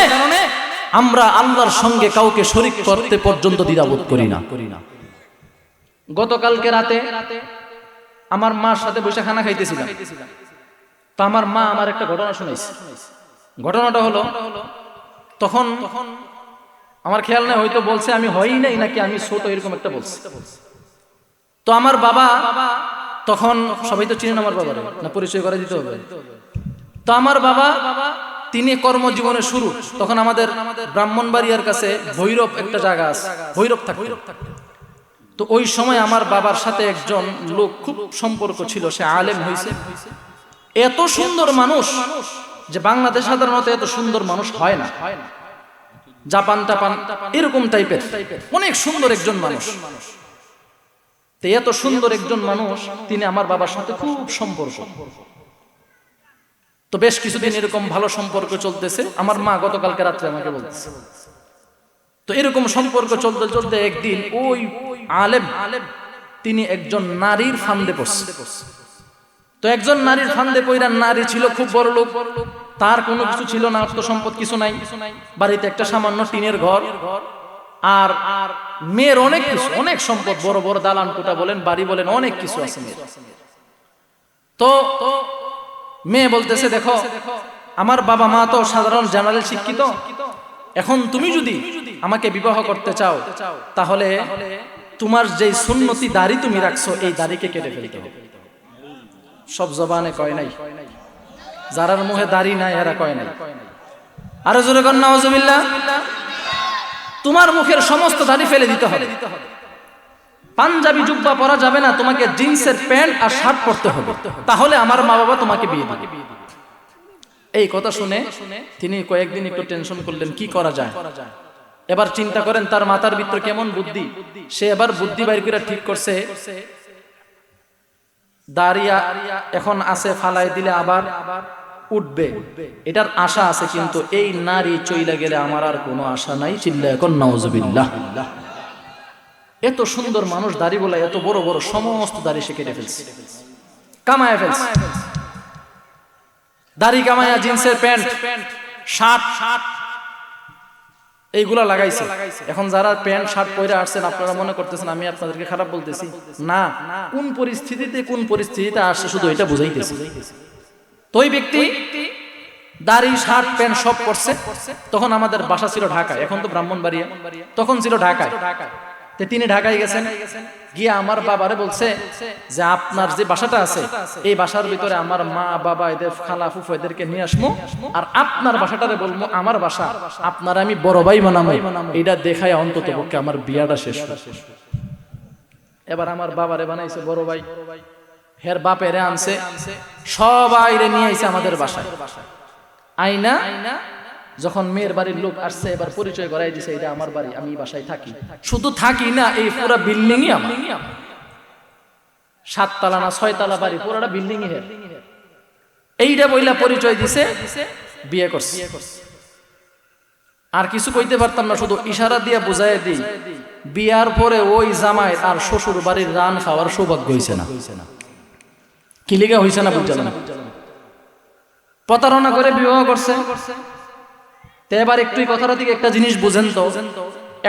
আমরা আল্লাহর সঙ্গে কাউকে শরীক করতে পর্যন্ত দ্বিধাবোধ করি না। গতকালকে রাতে আমার মার সাথে বসে খানা খাইতেছিলাম, তো আমার মা আমার একটা ঘটনা শুনাইছে। ঘটনাটা হলো, তখন আমার খেয়াল নেই, হয়তো বলছে আমি হই নাই নাকি আমি ছোট, এরকম একটা বলছে। তো আমার বাবা তখন, সবাই তো চিনেন আমার বাবার, না পরিচয় করে দিতে হবে? তো আমার বাবা তিনি কর্মজীবনের শুরু, তখন আমাদের ব্রাহ্মণবাড়িয়ার কাছে ভৈরব একটা জায়গা আছে, ভৈরব থাকে। তো ওই সময় আমার বাবার সাথে একজন লোক খুব সম্পর্ক ছিল, সে আলেম হয়েছে। এত সুন্দর মানুষ যে বাংলাদেশ সাধারণত এত সুন্দর মানুষ হয় না, জাপান টাপান এরকম টাইপের অনেক সুন্দর একজন মানুষ। তো এত সুন্দর একজন মানুষ, তিনি আমার বাবার সাথে খুব সম্পর্ক। তো বেশ কিছুদিন এরকম ভালো সম্পর্ক চলতেছে। আমার মা গতকালকে রাত্রে আমাকে বলতেছে, তো এরকম সম্পর্ক চলতে চলতে একদিন ওই আলেম তিনি একজন নারীর ফান্দে পড়ছে। তো একজন নারীর ফান্দে পইরা, নারী ছিল খুব বড় লোক, তার কোনো কিছু ছিল না, অর্থ সম্পদ কিছু নাই, বাড়িতে একটা সামান্য টিনের ঘর, আর মেয়ের অনেক কিছু, অনেক সম্পদ, বড় বড় দালান কোঠা বলেন, বাড়ি বলেন, অনেক কিছু আছে মেয়ের। তো মেয়ে বলতেছে, দেখো আমার বাবা মা তো সাধারণ জেনারেল শিক্ষিত, এখন তুমি যদি আমাকে বিবাহ করতে চাও তাহলে তোমার যে সুন্নতি দাড়ি তুমি রাখছো, এই দাড়িকে কেটে ফেলতে হবে। সব জবানে কয় নাই, যারার মুখে দাড়ি নাই এরা কয় নাই। আরো জোরে কর নাউজুবিল্লাহ। তোমার মুখের সমস্ত দাড়ি ফেলে দিতে হবে, পাঞ্জাবি জুব্বা পরা যাবে না, তোমাকে জিন্সের প্যান্ট আর শার্ট পরতে হবে, তাহলে আমার মা বাবা তোমাকে বিয়ে দিবে। এই কথা শুনে তিনি কয়েকদিন একটু টেনশন করলেন, কি করা যায়। এবার চিন্তা করেন তার মাথার ভিতরে কেমন বুদ্ধি, সে এবার বুদ্ধি বাইর করে ঠিক করছে, দাঁড়িয়া এখন আছে, ফালাই দিলে আবার উঠবে, এটার আশা আছে, কিন্তু এই নারী চইলা গেলে আমার আর কোনো আশা নাই। চিল্লায় এখন নাউজুবিল্লাহ। এত সুন্দর মানুষ, দাড়ি বলা, এত বড় বড় সমস্ত দাড়ি সে কেটে ফেলছে, কামায় ফেলছে। দাড়ি কামায়া জিন্সের প্যান্ট, শার্ট এইগুলা লাগাইছে। এখন যারা প্যান্ট শার্ট পরে আসছেন, আপনারা মনে করতেছেন আমি আপনাদেরকে খারাপ বলতেছি না, কোন পরিস্থিতিতে আসছে শুধু এটা বুঝাইতেছি। তো ওই ব্যক্তি দাড়ি শার্ট প্যান্ট সব পরছে। তখন আমাদের বাসা ছিল ঢাকায়, এখন তো ব্রাহ্মণবাড়িয়া, তখন ছিল ঢাকায়। তিনি ঢাকায় গেছেন, গিয়ে আমার বাবারে বলছে যে আপনার যে বাসাটা আছে, এই বাসার ভিতরে আমার মা বাবা এদের খালা ফুফু এদেরকে নিয়ে আসবো, আর আপনার বাসাটারে বলবো আমার বাসা, আপনার আমি বড় ভাই বানাবো, এটা দেখায় অন্তত পক্ষে আমার বিয়াটা শেষ। এবার আমার বাবারে বানাইছে বড় ভাই, হের বাপেরে আনছে, সবাই রে নিয়ে আইছে আমাদের বাসায়। আইনা যখন মেয়ের বাড়ির লোক আসছে, এবার পরিচয় করাই দিছে, এটা আমার বাড়ি, আমি বাসায় থাকি। শুধু থাকি না, এই পুরো বিল্ডিংই আমার, 7 তলা না 6 তলা বাড়ি, পুরোটা বিল্ডিংই হের। এইটা বইলা পরিচয় দিছে, বিয়ে করছে। আর কিছু কইতে পারতাম না, শুধু ইশারা দিয়ে বুঝাই দিই, বিয়ার পরে ওই জামাই আর শ্বশুর বাড়ির রান খাওয়ার সৌভাগ্য হইছে না। কি লিগা হইছে না বুঝলাম না, প্রতারণা করে বিবাহ করছে। তো এবার একটু কথাটা থেকে একটা জিনিস বুঝেন তো,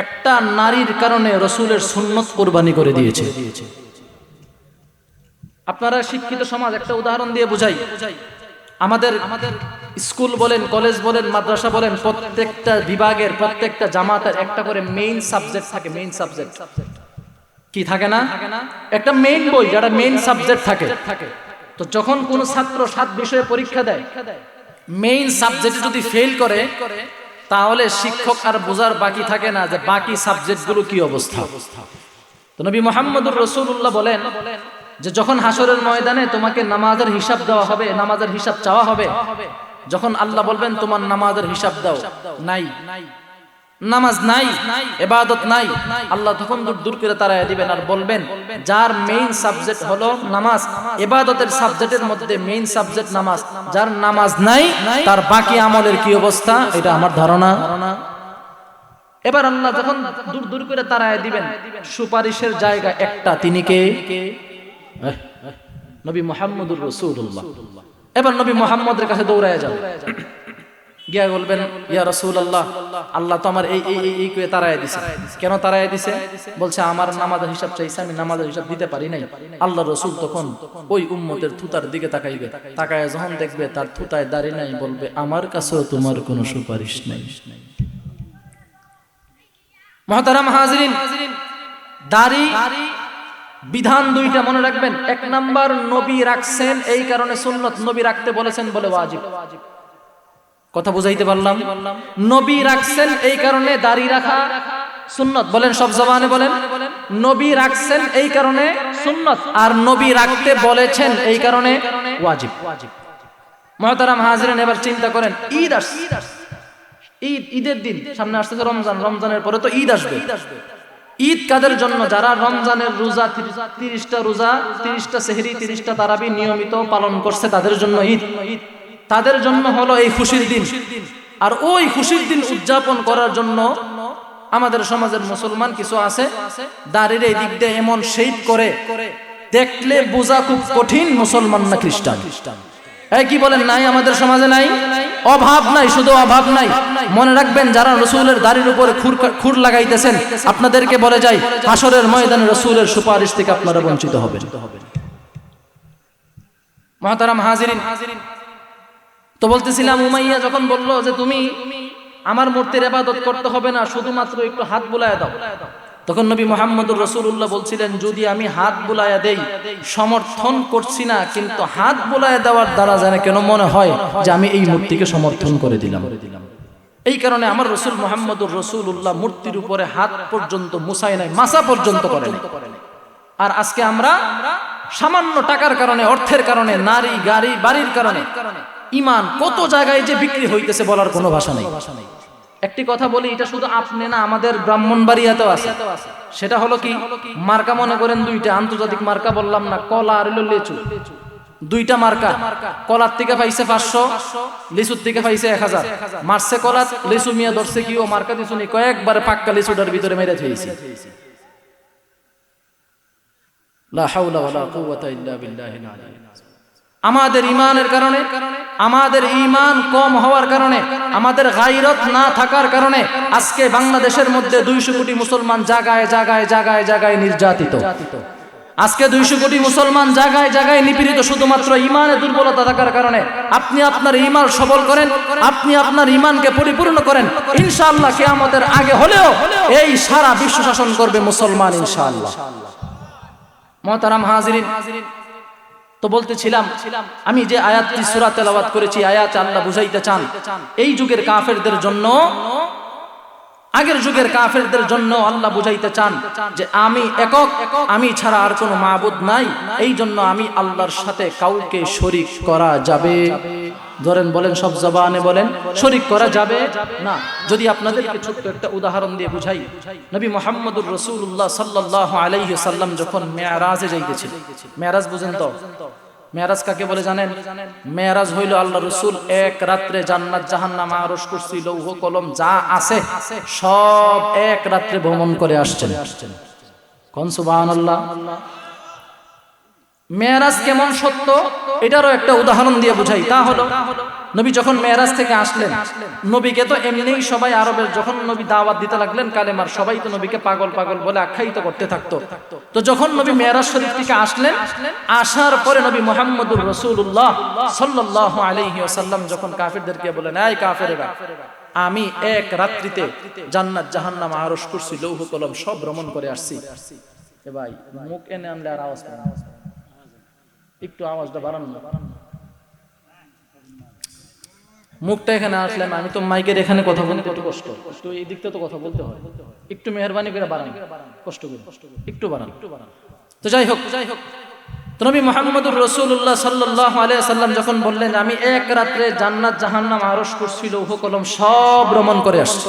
একটা নারীর কারণে রাসূলের সুন্নত কুরবানি করে দিয়েছে। আপনারা শিক্ষিত সমাজ, একটা উদাহরণ দিয়ে বুঝাই। আমাদের স্কুল বলেন, কলেজ বলেন, মাদ্রাসা বলেন, প্রত্যেকটা বিভাগের প্রত্যেকটা জামাতের একটা করে মেইন সাবজেক্ট থাকে। মেইন সাবজেক্ট কি থাকে না? একটা মেইন বই, যেটা মেইন সাবজেক্ট থাকে। তো যখন কোন ছাত্র 7 বিষয়ে পরীক্ষা দেয়, মেইন সাবজেক্টে যদি ফেল করে, তাহলে শিক্ষক আর বোঝার বাকি থাকে না যে বাকি সাবজেক্টগুলো কি অবস্থা। তো নবী মুহাম্মদুর রাসূলুল্লাহ বলেন যে যখন হাসরের ময়দানে তোমাকে নামাজের হিসাব দেওয়া হবে, নামাজের হিসাব চাওয়া হবে, যখন আল্লাহ বলবেন তোমার নামাজের হিসাব দাও, নাই, নামাজ নাই, ইবাদত নাই, আল্লাহ তখন দূর করে তাড়াইয়া দিবেন আর বলবেন যার মেইন সাবজেক্ট হলো নামাজ, ইবাদতের সাবজেক্টের মধ্যে মেইন সাবজেক্ট নামাজ, যার নামাজ নাই তার বাকি আমলের কি অবস্থা, এটা আমার ধারণা। এবার আল্লাহ যখন দূর করে তাড়াইয়া দিবেন, সুপারিশের জায়গা একটা, তিনি কে? নবী মুহাম্মদুর রাসূলুল্লাহ। এবার নবী মুহাম্মদের কাছে দৌড়ায় যাবে, গিয়া বলবেন ইয়া রাসূলুল্লাহ, আল্লাহ তো আমার এই কয়ে তাড়াইয়া দিছে। কেন তাড়াইয়া দিছে? বলছে আমার নামাজের হিসাব চাইছে, আমি নামাজের হিসাব দিতে পারি নাই। আল্লাহ রাসূল তখন ওই উম্মতের থুতার দিকে তাকাইবে, তাকায় যখন দেখবে তার থুতায় দাড়ি নাই, বলবে আমার কাছেও তোমার কোনো সুপারিশ নাই। মুহতারাম হাজিরিন, দাড়ি বিধান দুইটা মনে রাখবেন। 1 নাম্বার, নবী রাখছেন এই কারণে সুন্নত, নবী রাখতে বলেছেন বলে ওয়াজিব। কথা বুঝাইতে পারলাম? নবী রাখছেন এই কারণে দাড়ি রাখা সুন্নত, বলেন সব জবানে বলেন। নবী রাখছেন এই কারণে সুন্নত, আর নবী রাখতে বলেছেন এই কারণে ওয়াজিব। মুহতারাম হাজিরিন, এবার চিন্তা করেন, ঈদ আসছে, ঈদের দিন সামনে আসতেছে, রমজানের পরে তো ঈদ আসবে। ঈদ কাদের জন্য? যারা রমজানের রোজা 30টা রোজা, 30টা সেহরি, 30টা তারাবি নিয়মিত পালন করছে, তাদের জন্য ঈদ। তাদের জন্য হলো এই খুশির দিন। আর ওই খুশির দিন উদযাপন করার জন্য আমাদের সমাজের মুসলমান কিছু আছে, দাড়ির এই দিক দিয়ে এমন শেপ করে দেখলে বোঝা খুব কঠিন মুসলমান না খ্রিস্টান। এই কি বলেন, নাই আমাদের সমাজে নাই? অভাব নাই, শুধু অভাব নাই। মনে রাখবেন, যারা রাসূলের দাড়ির উপরে খুর লাগাইতেছেন, আপনাদেরকে বলে যাই, হাসরের ময়দানে রাসূলের সুপারিশ থেকে আপনারা বঞ্চিত হবেন। মুহতারাম হাজিরিন, তো বলতেছিলাম, উমাইয়া যখন বলল যে তুমি আমার মূর্তির ইবাদত করতে হবে না, শুধুমাত্র একটু হাত বুলায়া দাও, তখন নবী মুহাম্মদুর রাসূলুল্লাহ বলছিলেন, যদি আমি হাত বুলায়া দেই, সমর্থন করছি না, কিন্তু হাত বুলায়া দেওয়ার দ্বারা জানে কেন মনে হয় যে আমি এই মূর্তিকে সমর্থন করে দিলাম। এই কারণে আমার রাসূল মুহাম্মদুর রাসূলুল্লাহ মূর্তির উপরে হাত পর্যন্ত মুছায় নাই, মাসা পর্যন্ত করে নাই। আর আজকে আমরা সামান্য টাকার কারণে, অর্থের কারণে, নারী, গাড়ি, বাড়ির কারণে ঈমান কত জায়গায় যে বিক্রি হইতেছে বলার কোনো ভাষা নেই। একটি কথা বলি, এটা শুধু আপনি না, আমাদের ব্রাহ্মণবাড়িয়াতেও আছে। সেটা হলো কি, মার্কা মনে করেন দুইটা, আন্তর্জাতিক মার্কা বললাম না, কলা আর লিচু, দুইটা মার্কা। কলার থেকে পাইছে 500, লিচুর থেকে পাইছে 1000। মারছে কলা, লিচু মিয়া ধরছে কি, ও মার্কা দিছু নি, কয়েকবারে পাক্কা লিচুটার ভিতরে মেরে থইছে। লা হাওলা ওয়ালা কুওয়াতা ইল্লা বিল্লাহিল আলিয়্যিল আযীম। আমাদের ঈমানের কারণে, আমাদের ঈমান কম হওয়ার কারণে, আমাদের গায়রত না থাকার কারণে আজকে বাংলাদেশের মধ্যে 200 কোটি মুসলমান জায়গায় জায়গায় জায়গায় জায়গায় নির্যাতিত। আজকে 200 কোটি মুসলমান জায়গায় জায়গায় নিপীড়িত শুধুমাত্র ঈমানের দুর্বলতা থাকার কারণে। আপনি আপনার ঈমান সবল করেন, আপনি আপনার ঈমানকে পরিপূর্ণ করেন, ইনশাআল্লাহ কিয়ামতের আগে হলেও এই সারা বিশ্ব শাসন করবে মুসলমান ইনশাআল্লাহ। মুহতারাম হাজিরিন, তো বলতেছিলাম, আমি যে আয়াতটি সূরা তেলাওয়াত করেছি, আয়াতে আল্লাহ বুঝাইতে চান এই যুগের কাফেরদের জন্য, আগের যুগের কাফেরদের জন্য আল্লাহ বুঝাইতে চান যে আমি একক, আমি ছাড়া আর কোনো মাবুদ নাই, এই জন্য আমি আল্লাহর সাথে কাউকে শরীক করা যাবে। ধরেন, বলেন সব জবানে বলেন, শরীক করা যাবে না। যদি আপনাদেরকে ছোট্ট একটা উদাহরণ দিয়ে বুঝাই, নবী মুহাম্মদুর রাসূলুল্লাহ সাল্লাল্লাহু আলাইহি সাল্লাম যখন মেরাজে যাইতেছিলেন, মেরাজ বুঝেন তো? মেরাজ কাকে বলে জানেন? মেরাজ হইল আল্লাহ রাসূল এক রাত্রে জান্নাত, জাহান্নাম, আরশ, কুরসি, লৌহ, কলম যা আছে সব এক রাত্রে ভ্রমণ করে আসছেন। কোন সুবহানাল্লাহ। মেরাজ কেমন সত্য এটারও একটা উদাহরণ দিয়ে বুঝাই। তা হলো নবী যখন মেরাজ থেকে আসলেন, নবীকে তো এমনিই সবাই আরবের যখন নবী দাওয়াত দিতে লাগলেন কালেমার, সবাই তো নবীকে পাগল পাগল বলে আখ্যায়িত করতে থাকতো। তো যখন নবী মেরাজ শরীফ থেকে আসলেন, আসার পরে নবী মুহাম্মদুর রাসূলুল্লাহ সাল্লাল্লাহু আলাইহি ওয়াসাল্লাম যখন কাফেরদেরকে বলেন, এই কাফেরেরা, আমি এক রাত্রিতে জান্নাত জাহান্নাম আরশ কুরসি লৌহ কলম সব ভ্রমণ করে আসছি। এ ভাই মুখ এনে আনলে আর আওয়াজ পাবেন না, একটু আওয়াজটা বাড়ান না। মুখটা এখানে আসলে আমি তো মাইকের এখানে কথা বলতে একটু কষ্ট, একটু এই দিকটা তো কথা বলতে হয়, একটু মেহেরবানি করে বাড়ান, কষ্ট করে একটু বাড়ান। তো যাই হোক, তো নবী মুহাম্মদুর রাসূলুল্লাহ সাল্লাল্লাহু আলাইহি ওয়াসাল্লাম যখন বললেন আমি এক রাত্রে জান্নাত জাহান্নাম আরশ কুরসি লৌহ কলম সব ভ্রমণ করে আসছি,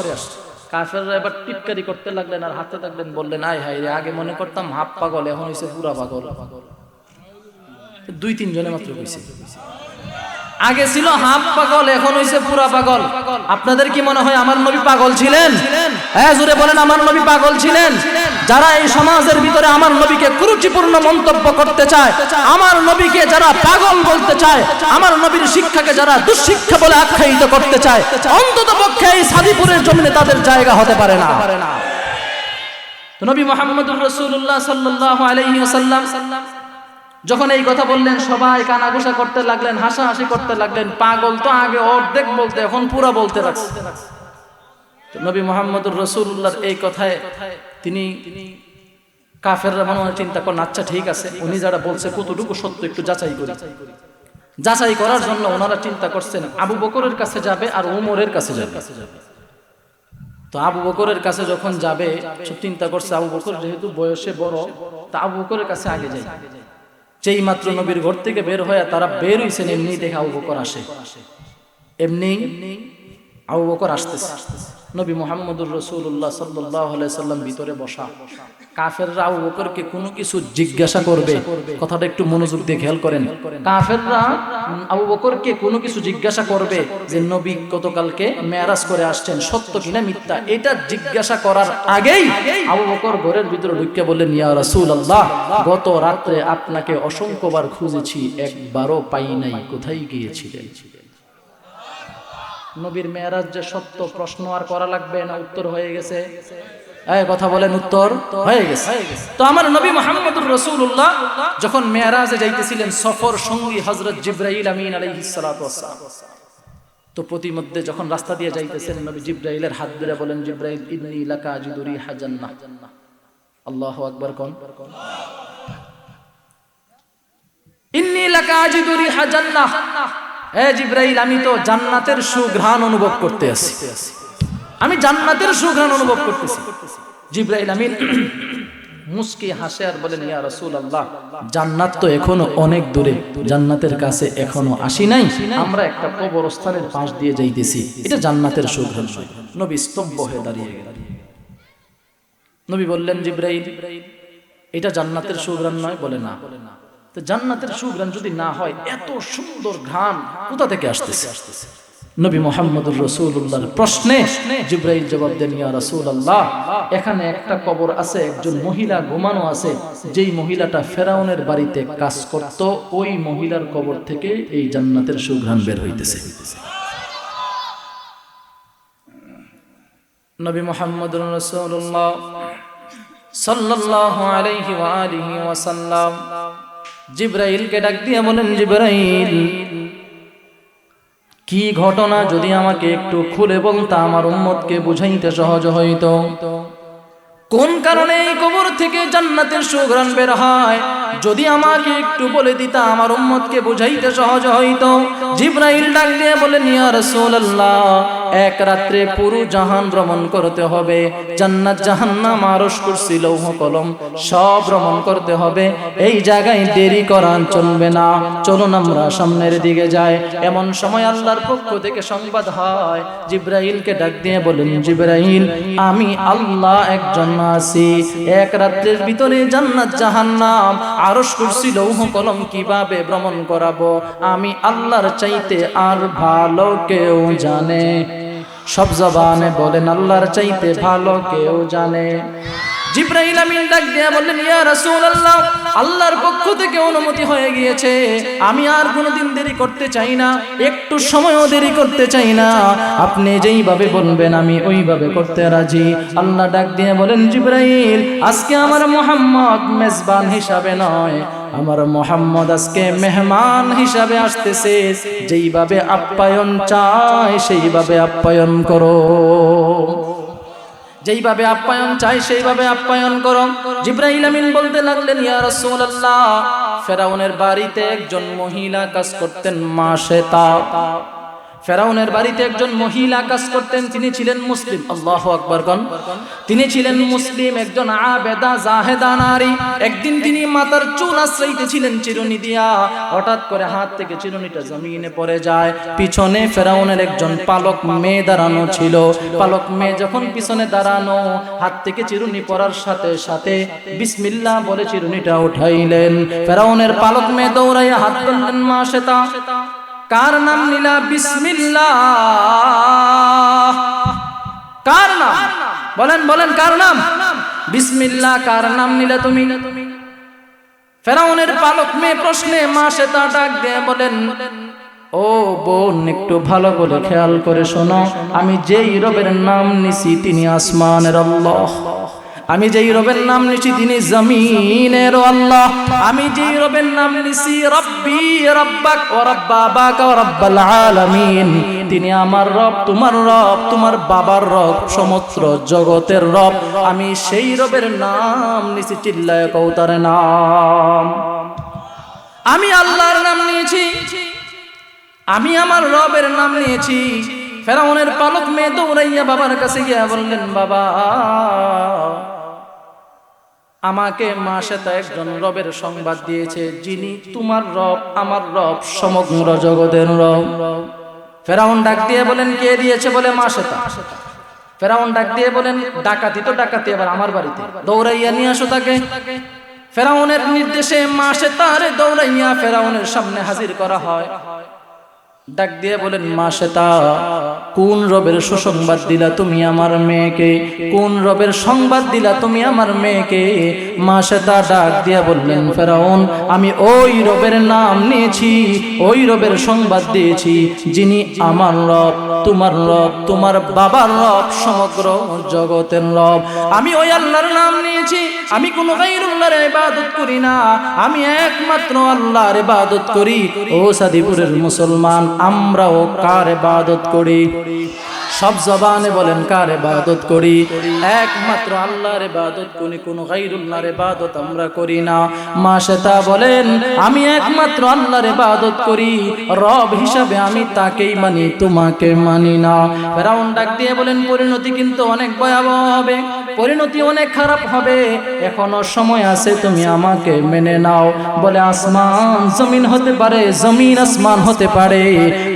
কাফেররা এবার টিটকারি করতে লাগলেন আর হাতে থাকলেন, বললেন আয় হায় রে, আগে মনে করতাম হাফ পাগল, এখন হইছে পুরা পাগল। 2-3 জনে মাত্র কইছে, আগে ছিল হাফ পাগল, এখন হইছে পুরা পাগল। আপনাদের কি মনে হয় আমার নবী পাগল ছিলেন? হ্যাঁ জোরে বলেন, আমার নবী পাগল ছিলেন? যারা এই সমাজের ভিতরে আমার নবীকে কুরুচিপূর্ণ মন্তব্য করতে চায়, আমার নবীকে যারা পাগল বলতে চায়, আমার নবীর শিক্ষাকে যারা দুঃশিক্ষা বলে আখ্যায়িত করতে চায়, অন্তত পক্ষে এই সাদিপুরের জমিনে তাদের জায়গা হতে পারে না। তো নবী মুহাম্মদুর রাসূলুল্লাহ সাল্লাল্লাহু আলাইহি ওয়াসাল্লাম যখন এই কথা বললেন, সবাই কানাঘুষা করতে লাগলেন, হাসাহাসি করতে লাগলেন। পাগল তো আগে অর্ধেক বলতে, এখন পুরা বলতে লাগছে। তো নবী মুহাম্মদুর রাসূলুল্লাহর এই কথায় তিনি কাফেররা মনে মনে চিন্তা করেন, আচ্ছা ঠিক আছে, উনি যারা বলছে কতটুকু সত্য একটু যাচাই করি। যাচাই করার জন্য ওনারা চিন্তা করছেন আবু বকরের কাছে যাবে আর ওমরের কাছে যাবে। তো আবু বকরের কাছে যখন যাবে, চিন্তা করছে আবু বকর যেহেতু বয়সে বড়, তা আবু বকরের কাছে আগে যায়। যেই মাত্র নবীর ঘর থেকে বের হয়ে তারা বের হইছেন, এমনি দেখে আবু বকর আসে, এমনি আবু বকর আসতেছে। নবী মুহাম্মদুর রাসূলুল্লাহ সাল্লাল্লাহু আলাইহি ওয়াসাল্লাম ভিতরে বসা। কাফেররা আবু বকরকে কোনো কিছু জিজ্ঞাসা করবে, কথাটা একটু মনোযোগ দিয়ে খেয়াল করেন। কাফেররা আবু বকরকে কোনো কিছু জিজ্ঞাসা করবে যে নবী গতকালকে মেরাজ করে আসছেন, সত্য কিনা মিথ্যা, এটা জিজ্ঞাসা করার আগেই আবু বকর ঘরের ভিতরে ঢুকে বললেন, ইয়া রাসূলুল্লাহ, গত রাতে আপনাকে অসংখ্যবার খুঁজেছি, একবারও পাই নাই, কোথায় গিয়েছিলেন? নবীর মেরাজ যে সত্য, প্রশ্ন আর করা লাগবে না, উত্তর হয়ে গেছে। এই কথা বলেন, উত্তর হয়ে গেছে। তো আমার নবী মুহাম্মদুর রাসূলুল্লাহ যখন মেরাজে যাইতেছিলেন, সফর সঙ্গী হযরত জিবরাইল আমিন আলাইহিস সালাতু ওয়াস সালাম। তো প্রতিমধ্যে যখন রাস্তা দিয়ে যাইতেছেন, নবী জিবরাইলের হাত ধরে বলেন, জিবরাইল ইন্নী লাকা আজিদু রিহা জান্নাহ। আল্লাহু আকবার কোন, ইন্নী লাকা আজিদু রিহা জান্নাহ। হে জিবরাইল, আমি তো জান্নাতের সুঘ্রাণ অনুভব করতে আছি, আমি জান্নাতের সুঘ্রাণ অনুভব করতেছি। জিবরাইল আমিন মুস্কি হাসে আর বলেন, ইয়া রাসূলুল্লাহ, জান্নাত তো এখনো অনেক দূরে, জান্নাতের কাছে এখনো আসি নাই, আমরা একটা কবরস্থানের পাশ দিয়ে যাইতেছি, এটা জান্নাতের সুঘ্রাণ নয়। নবী স্তব্ধ হয়ে দাঁড়িয়ে গেলেন। নবী বললেন, জিবরাইল, এটা জান্নাতের সুঘ্রাণ নয়? বলে না। তো জান্নাতের সুঘ্রাণ যদি না হয়, এত সুন্দর ঘ্রাণ কোথা থেকে আসতেছে? নবী মুহাম্মদুর রাসূলুল্লাহর প্রশ্নে জিবরাইল জবাব দেন, ইয়া রাসূলুল্লাহ, এখানে একটা কবর আছে, একজন মহিলা ঘুমানো আছে, যেই মহিলাটা ফেরাউনের বাড়িতে কাজ করত, ওই মহিলার কবর থেকে এই জান্নাতের সুঘ্রাণ বের হইতেছে। নবী মুহাম্মদুর রাসূলুল্লাহ সাল্লাল্লাহু আলাইহি ওয়া আলিহি ওয়াসাল্লাম জিবরাইলকে ডাক দিয়ে বলেন, জিবরাইল, কি ঘটনা যদি আমাকে একটু খুলে বলতা, আমার উম্মতকে বুঝাইতে সহজ হইতো। কোন কারণে এই কবর থেকে জান্নাতের সুঘ্রাণ বের হয়, যদি আমাকে একটু বলে দিতা, আমার উম্মতকে বুঝাইতে সহজ হইতো। জিবরাইল ডাক দিয়ে বলেন, ইয়া রাসূলুল্লাহ, এক রাত্রে পুরো জাহান ভ্রমণ করতে হবে, জান্নাত জাহান্নাম আরশ কুরসি লৌহ কলম সব ভ্রমণ করতে হবে, এই জায়গায় দেরি করা চলবে না, চলুন আমরা সামনের দিকে যাই। এমন সময় আল্লাহর পক্ষ থেকে সংবাদ হয়, জিবরাইলকে ডাক দিয়ে বলেন, জিবরাইল, আমি আল্লাহ একজন আছি, এক রাত্রের ভিতরে জান্নাত জাহান্নাম আরশ কুরসি লৌহ কলম কিভাবে ভ্রমণ করাবো, আমি আল্লাহর চাইতে আর ভালো কেউ জানে। সব জবানে বলেন, আল্লাহর চাইতে ভালো কেউ জানে। জিবরাইল আমিন ডাক দিয়ে বললেন, ইয়া রাসূলুল্লাহ, আল্লাহর পক্ষ থেকে অনুমতি হয়ে গিয়েছে, আমি আর কোনোদিন দেরি করতে চাই না, একটু সময়ও দেরি করতে চাই না, আপনি যেইভাবে বলবেন আমি ওইভাবে করতে রাজি। আল্লাহ ডাক দিয়ে বলেন, জিবরাইল, আজকে আমার মুহাম্মদ মেজবান হিসাবে নয়, আমার মুহাম্মদ আজকে মেহমান হিসাবে আসতেছে, যেইভাবে আপ্যায়ন চায় সেইভাবে আপ্যায়ন করো, যেইভাবে আপ্যায়ন চাই সেইভাবে আপ্যায়ন করো। জিবরাইল আমিন বলতে লাগলেন, ইয়া রাসূলুল্লাহ, ফেরাউনের বাড়িতে একজন মহিলা কাজ করতেন, মা শ্বেতা। ফেরাউনের বাড়িতে একজন মহিলা কাজ করতেন, তিনি ছিলেন মুসলিম। আল্লাহু আকবার কোন। তিনি ছিলেন মুসলিম, একজন আবেদা জাহেদা নারী। একদিন তিনি মাথার চুল আশ্রাইতেছিলেন চিরুনি দিয়া, হঠাৎ করে হাত থেকে চিরুনিটা জমিনে পড়ে যায়। পিছনে ফেরাউনের একজন পালক মেয়ে দাঁড়ানো ছিল। পালক মেয়ে যখন পিছনে দাঁড়ানো, হাত থেকে চিরুনি পড়ার সাথে সাথে বিসমিল্লাহ বলে চিরুনিটা উঠাইলেন। ফেরাউনের পালক মেয়ে দৌড়াইয়া হাত তুললেন, মা শ্বেতা, কার নাম নিলা? বিসমিল্লাহ। কার নাম? বলেন বলেন, কার নাম? বিসমিল্লাহ। কার নাম নিলা তুমি? ফেরাউনের পালক মেয়ে প্রশ্নে মা শ্বেতা ডাক দিয়ে বলেন, ও বোন, একটু ভালো করে খেয়াল করে শোনো, আমি যেই রবের নাম নিছি তিনি আসমানের আল্লাহ, আমি যেই রবের নাম নিছি তিনি জমিনের আল্লাহ, আমি যেই রবের নাম নিছি রব্বি রব্বাক ওয়া রাব্বা আবাকা ওয়া রাব্বাল আলামিন, তিনি আমার রব, তোমার রব, তোমার বাবার রব, সমস্ত জগতের রব, আমি সেই রবের নাম নিছি, চিল্লায় কওতার নাম। আমি আল্লাহর নাম নিয়েছি, আমি আমার রবের নাম নিয়েছি। ফেরাউনের পালক মেয়ে দৌড়াইয়া বাবার কাছে গিয়া বললেন, বাবা, আমাকে মা শ্বেতা একজন রবের সংবাদ দিয়েছে, যিনি তোমার রব, আমার রব, সমগ্র জগতের রব। ফেরাউন ডাক দিয়ে বলেন, কে দিয়েছে? বলে মা শ্বেতা। ফেরাউন ডাক দিয়ে বলেন, ডাকাতি তো ডাকাতি, আবার আমার বাড়িতে, দৌড়াইয়া নিয়ে আসো তাকে। ফেরাউনের নির্দেশে মা শ্বেতারে দৌড়াইয়া ফেরাউনের সামনে হাজির করা হয়। ডাক দিয়ে বলেন, মা শ্বেতা, কোন রবের সুসংবাদ দিলা তুমি আমার মেয়েকে? কোন রবের সংবাদ দিলা তুমি আমার মেয়েকে? মা শ্বেতা ডাক দিয়া বললেন, ফেরাউন, আমি ওই রবের নাম নিয়েছি, ওই রবের সংবাদ দিয়েছি, যিনি আমার রব, তোমার রব, তোমার বাবার রব, সমগ্র জগতের রব। আমি ওই আল্লাহর নাম নিয়েছি, আমি কোনো গায়রুল্লাহর ইবাদত করি না, আমি একমাত্র আল্লাহর ইবাদত করি। ও সাদিপুরের মুসলমান, আমরাও কার ইবাদত করি? সব জবানে বলেন, কার ইবাদত করি? একমাত্র আল্লাহর ইবাদত করি, কোনো গায়রুল্লাহর ইবাদত আমরা করি না। মা শ্বেতা বলেন, আমি একমাত্র আল্লাহর ইবাদত করি, রব হিসাবে আমি তাকেই মানি, তোমাকে মানি না। ফেরাউন ডাক দিয়ে বলেন, পরিণতি কিন্তু অনেক ভয়াবহ হবে, পরিণতি অনেক খারাপ হবে, এখনো সময় আছে, তুমি আমাকে মেনে নাও। বলে, আসমান জমিন হতে পারে, জমিন আসমান হতে পারে,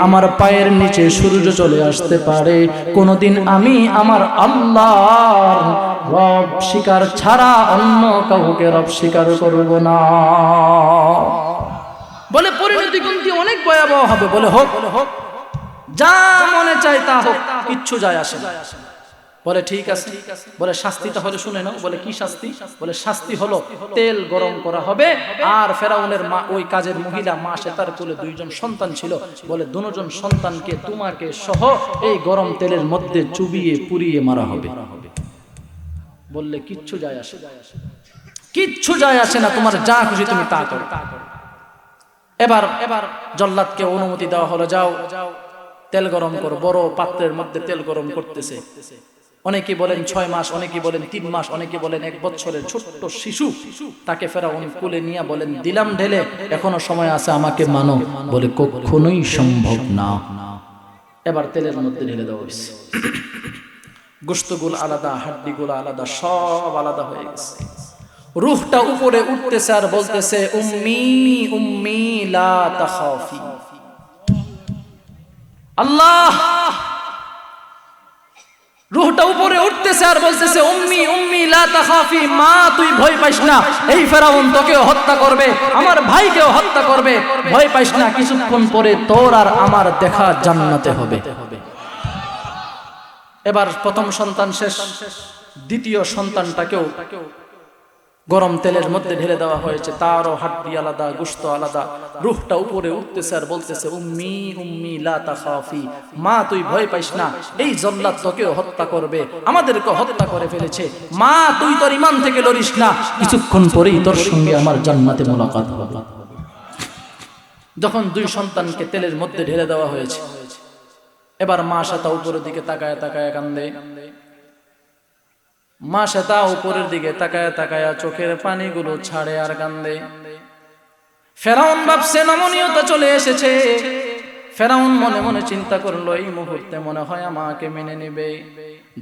আমার পায়ের নিচে সূর্য চলে আসতে পারে, কোনদিন আমি আমার আল্লাহর রব স্বীকার ছাড়া অন্য কাউকে রব স্বীকার করব না। বলে, পরিণতি কিন্তু অনেক ভয়াবহ হবে। বলে, হোক, যা মনে চায় তা হোক, কিচ্ছু যায় আসে না। বলে, ঠিক আছে। বলে, শাস্তি তাহলে শুনে নাও। বলে, কি শাস্তি? বলে, শাস্তি হলো তেল গরম করা হবে, আর ফেরাউনের মা, ওই কাজের মহিলা মা শ্বেতার কোলে দুইজন সন্তান ছিল, বলে, দুজন সন্তানকে তোমাকে সহ এই গরম তেলের মধ্যে চুবিয়ে পুড়িয়ে মারা হবে। বললে, কিচ্ছু যায় আসে, কিচ্ছু যায় আসে না, তোমার যা খুশি তুমি তা করো। এবার জল্লাদকে অনুমতি দেওয়া হলো, যাও তেল গরম করো। বড় পাত্রের মধ্যে তেল গরম করতেছে। অনেকে বলেন 6 মাস, অনেকে বলেন 3 মাস, অনেকে বলেন 1 বছরের ছোট্ট শিশু, তাকে ফেরাউন কোলে নিয়ে বলেন, দিলাম ঢেলে, এখনো সময় আছে, আমাকে মানো। বলে, কখনোই সম্ভব না। এবার তেলের মধ্যে ঢেলে দেওয়া হয়েছে। গোশতগুলো আলাদা, হাড্ডিগুলো আলাদা, সব আলাদা হয়ে গেছে। রূহটা উপরে উঠতেছে আর বলতেছে, উম্মি উম্মি লা তাখাফি। আল্লাহ, রূহটা উপরে উঠতেছে আর বলতেছে, উম্মি উম্মি লা তাখাফি, মা তুই ভয় পাইস না, এই ফেরাউন তোকেও হত্যা করবে, আমার ভাইকেও হত্যা করবে, ভয় পাইস না, কিছুক্ষণ পরে তোর আর আমার দেখা জান্নাতে হবে। এবার প্রথম সন্তান শেষ, দ্বিতীয় সন্তানটাকেও গরম তেলের মধ্যে ঢেলে দেওয়া হয়েছে, তারও হাড্ডি আলাদা, গোশত আলাদা, রূহটা উপরে উঠতেছে আর বলতেছে উম্মি উম্মি লা তাখাফি, মা তুই ভয় পাইস না, এই জল্লাদ তোকেও হত্যা করবে, আমাদেরকে হত্যা করে ফেলেছে, মা তুই তোর ঈমান থেকে লড়িস না, কিছুক্ষণ পরেই তোর সঙ্গে আমার জান্নাতে মোলাকাত হবে। যখন দুই সন্তানকে তেলের মধ্যে ঢেলে দেওয়া হয়েছে, এবার মা সেটা উপরের দিকে তাকায় তাকায় কান্দে, মা সেটা উপরের দিকে তাকায় তাকায় চোখের পানিগুলো ছাড়ে আর কান্দে। ফেরাউন ভাবছে নমনীয়তা চলে এসেছে। ফেরাউন মনে মনে চিন্তা করলো এই মুহূর্তে মনে হয় আমাকে মেনে নেবে।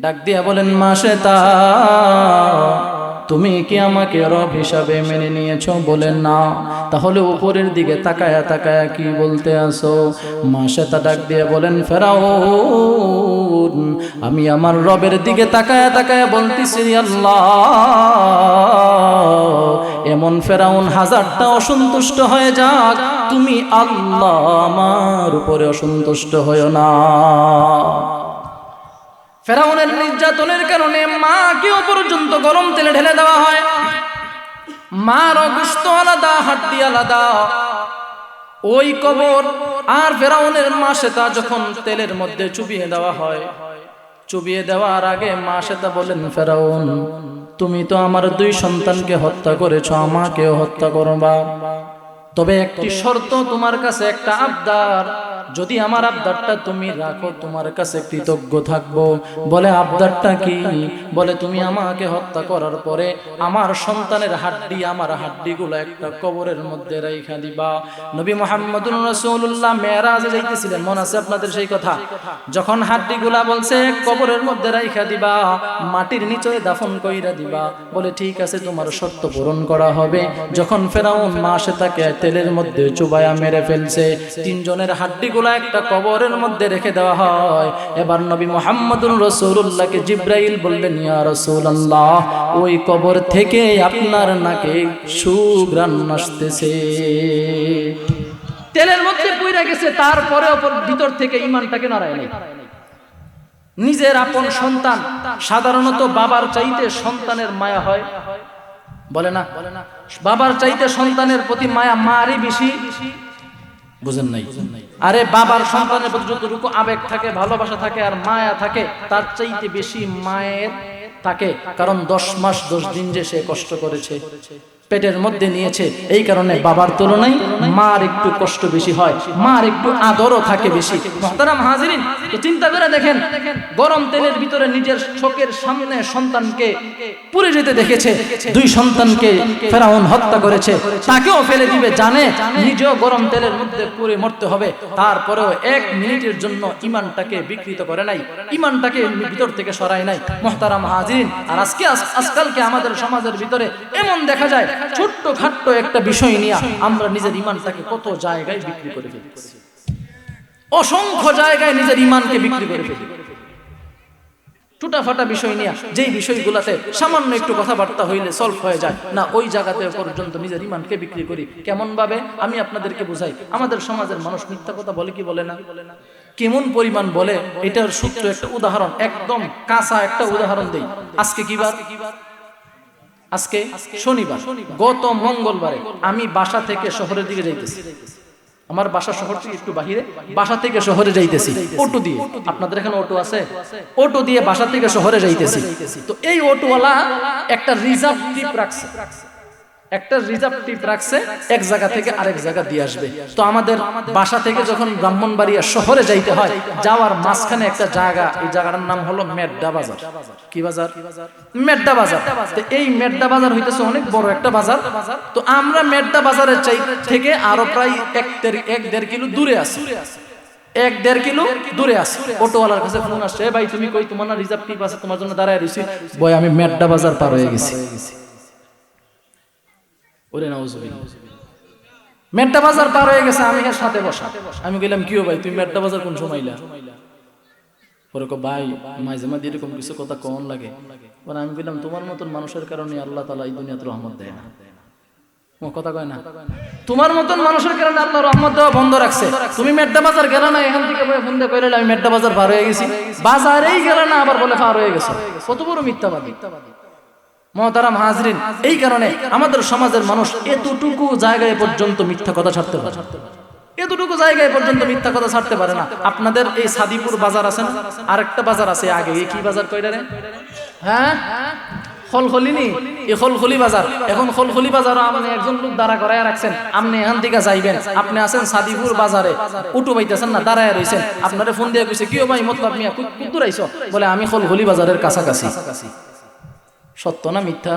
ডাক দিয়া বলেন, মা সেটা তুমি কি আমাকে রব হিসাবে মেনে নিয়েছো? বলেন না। তাহলে উপরের দিকে তাকায়া তাকায়া কি বলতে আসো? মা সেটা ডাক দিয়ে বলেন, ফেরাউন আমি আমার রবের দিকে তাকায়া তাকায়া বলতেছি আল্লাহ, এমন ফেরাউন হাজারটা অসন্তুষ্ট হয়ে যাক, তুমি আল্লাহ আমার উপরে অসন্তুষ্ট হয়ো না। ফেরাউনের নির্যাতনের কারণে মাকেও পর্যন্ত গরম তেলে ঢেলে দেওয়া হয়। মার গোশত আলাদা, হাড্ডি আলাদা, ওই কবর আর ফেরাউনের মা সেটা যখন তেলের মধ্যে চুবিয়ে দেওয়া হয়, চুবিয়ে দেওয়ার আগে মা সেটা বলেন, ফেরাউন তুমি তো আমার দুই সন্তানকে হত্যা করেছো, আমাকেও হত্যা করবা, তবে একটি শর্ত, তোমার কাছে একটা আবদার, যদি আমার আবদারটা তুমি রাখো তোমার কাছে কৃতজ্ঞ থাকবো। বলে আবদারটা কি? বলে তুমি আমাকে হত্যা করার পরে আমার সন্তানের হাড্ডি, আমার হাড্ডিগুলো একটা কবরের মধ্যে রাইখা দিবা। নবী মুহাম্মদুর রাসূলুল্লাহ মেরাজে যাইতেছিলেন, মনে আছে আপনাদের সেই কথা? যখন হাড্ডিগুলা বলছে কবরের মধ্যে রাইখা দিবা, মাটির নিচে দাফন কইরা দিবা, বলে ঠিক আছে তোমার শর্ত পূরণ করা হবে। যখন ফেরাউন মা সেটাকে তেলের মধ্যে চুবায়া মেরে ফেলছে, তিনজনের হাড্ডিগুলা একটা কবরের মধ্যে রেখে দেওয়া হয়। এবার নবী মুহাম্মদুর রাসূলুল্লাহকে জিবরাইল বললেন, ইয়া রাসূলুল্লাহ ওই কবর থেকে আপনার নাকে সুঘ্রাণ আসতেছে। তেলের মধ্যে পুইরা গেছে, তারপরে ভিতর থেকে ঈমানটাকে নাড়ায় নাই। নিজের আপন সন্তান, সাধারণত বাবার চাইতে সন্তানের মায়া হয়, বলে না? বাবার চাইতে সন্তানের প্রতি মায়া মারই বেশি, বুঝেন নাই? আরে বাবার সন্তানের প্রতি যতটুকু আবেগ থাকে, ভালোবাসা থাকে আর মায়া থাকে, তার চাইতে বেশি মায়ের থাকে। কারণ 10 মাস 10 দিন যে সে কষ্ট করেছে, পেটের মধ্যে নিয়েছে, এই কারণে বাবার তুলনায় মার একটু কষ্ট বেশি হয়, মার একটু আদরও থাকে বেশি। মুহতারাম হাজিরিন, তো চিন্তা করে দেখেন, গরম তেলের ভিতরে নিজের চোখের সামনে সন্তানকে পুড়ে যেতে দেখেছে, দুই সন্তানকে ফেরাউন হত্যা করেছে, তাকেও ফেলে দিবে, জানে নিজেও গরম তেলের মধ্যে পুড়ে মরতে হবে, তারপরেও 1 মিনিটের জন্য ঈমানটাকে বিকৃত করে নাই, ঈমানটাকে ভিতর থেকে সরায় নাই। মুহতারাম হাজিরিন, আর আজকালকে আমাদের সমাজের ভিতরে এমন দেখা যায়, ছোট্ট খাট্ট একটা বিষয় নিয়ে আমরা নিজের ঈমানটাকে কত জায়গায় বিক্রি করে ফেলছি, অসংখ্য জায়গায় নিজের ঈমানকে বিক্রি করে ফেলি। টুটাফাটা বিষয় নিয়ে, যেই বিষয়গুলোতে সামান্য একটু কথাবার্তা হইলে সলভ হয়ে যায় না, ওই জায়গাতে পর্যন্ত নিজের ঈমানকে বিক্রি করি। কেমন ভাবে আমি আপনাদেরকে বুঝাই। আমাদের সমাজের মানুষ মিথ্যা কথা বলে কি বলে না? কেমন পরিমাণ বলে, এটার সূত্র একটা উদাহরণ, একদম কাঁচা একটা উদাহরণ দেই। আজকে কি বার? আজকে শনিবার। গত মঙ্গলবারে আমি বাসা থেকে শহরের দিকে যাইতেছি, আমার বাসা শহর থেকে একটু বাহিরে, বাসা থেকে শহরে যাইতেছি অটো দিয়ে। আপনাদের এখানে অটো আছে? অটো দিয়ে বাসা থেকে শহরে যাইতেছি। তো এই অটোওয়ালা একটা রিজার্ভ টিপ রাখছে, একটা রিজার্ভ টিপ রাখছে, এক জায়গা থেকে আরেক জায়গা দিয়ে আসবে। তো আমাদের বাসা থেকে যখন ব্রাহ্মণবাড়িয়া শহরে যাইতে হয়, যাওয়ার মাঝখানে একটা জায়গা, এই জায়গাটার নাম হলো মেড্ডা বাজার। কি বাজার? মেড্ডা বাজার। তো এই মেড্ডা বাজার হইতেছে অনেক বড় একটা বাজার। তো আমরা মেড্ডা বাজারের থেকে আরো প্রায় 1-1.5 কিলো দূরে আছি, 1-1.5 কিলো দূরে আছে। অটোওয়ালার কাছে ফোন আসছে, ভাই তুমি কই? তোমার না রিজার্ভ টিপ আছে, তোমার জন্য দাঁড়ায় রইছি। বই আমি মেড্ডা বাজার পার হয়ে গেছি। ওরে নাউজুবিল্লাহ, মেড্ডা বাজার পার হয়ে গেছে, আমি এর সাথে বসা। আমি কইলাম কিও ভাই, তুমি মেড্ডা বাজার কোন সময়লা? পরে কো ভাই মাঝে মাঝে এরকম কিছু কথা কোন লাগে। মানে আমি কইলাম তোমার মতন মানুষের কারণে আল্লাহ তাআলা এই দুনিয়াতে রহমত দেয় না। কথা কয় না। তোমার মতন মানুষের কারণে আল্লাহ রহমত দেওয়া বন্ধ রাখছে। তুমি মেড্ডা বাজার গেল না, এখান থেকে ফোন দিয়ে কইলে আমি মেড্ডা বাজার পার হয়ে গেছি, বাজারেই গেল না আবার বলে পার হয়ে গেছে। কত বড় মিথ্যাবাদী। মুহতারাম হাজরিন, এই কারণে আমাদের সমাজের মানুষ এতটুকু জায়গায় পর্যন্ত মিথ্যা কথা ছাড়তে পারে, এতটুকু জায়গায় পর্যন্ত মিথ্যা কথা ছাড়তে পারে না। আপনাদের এই সাদিপুর বাজার আছে না, আরেকটা বাজার আছে আগে, এই কি বাজার কইরা রে? হ্যাঁ, খলখলিনি, এই খলখলি বাজার। এখন খলখলি বাজারও আপনি একজন লোক দাঁড়া করায় রাখছেন, আপনি এখান থেকে যাইবেন, আপনি আছেন সাদিপুর বাজারে, উঠু পাইতেছেন না, দাঁড়ায় রইছেন। আপনারে ফোন দিয়ে কইছে কি ভাই মতলব মিয়া কুদ্দুর আইছো? বলে আমি খলখলি বাজারের কাছাকাছি। সত্য না মিথ্যা?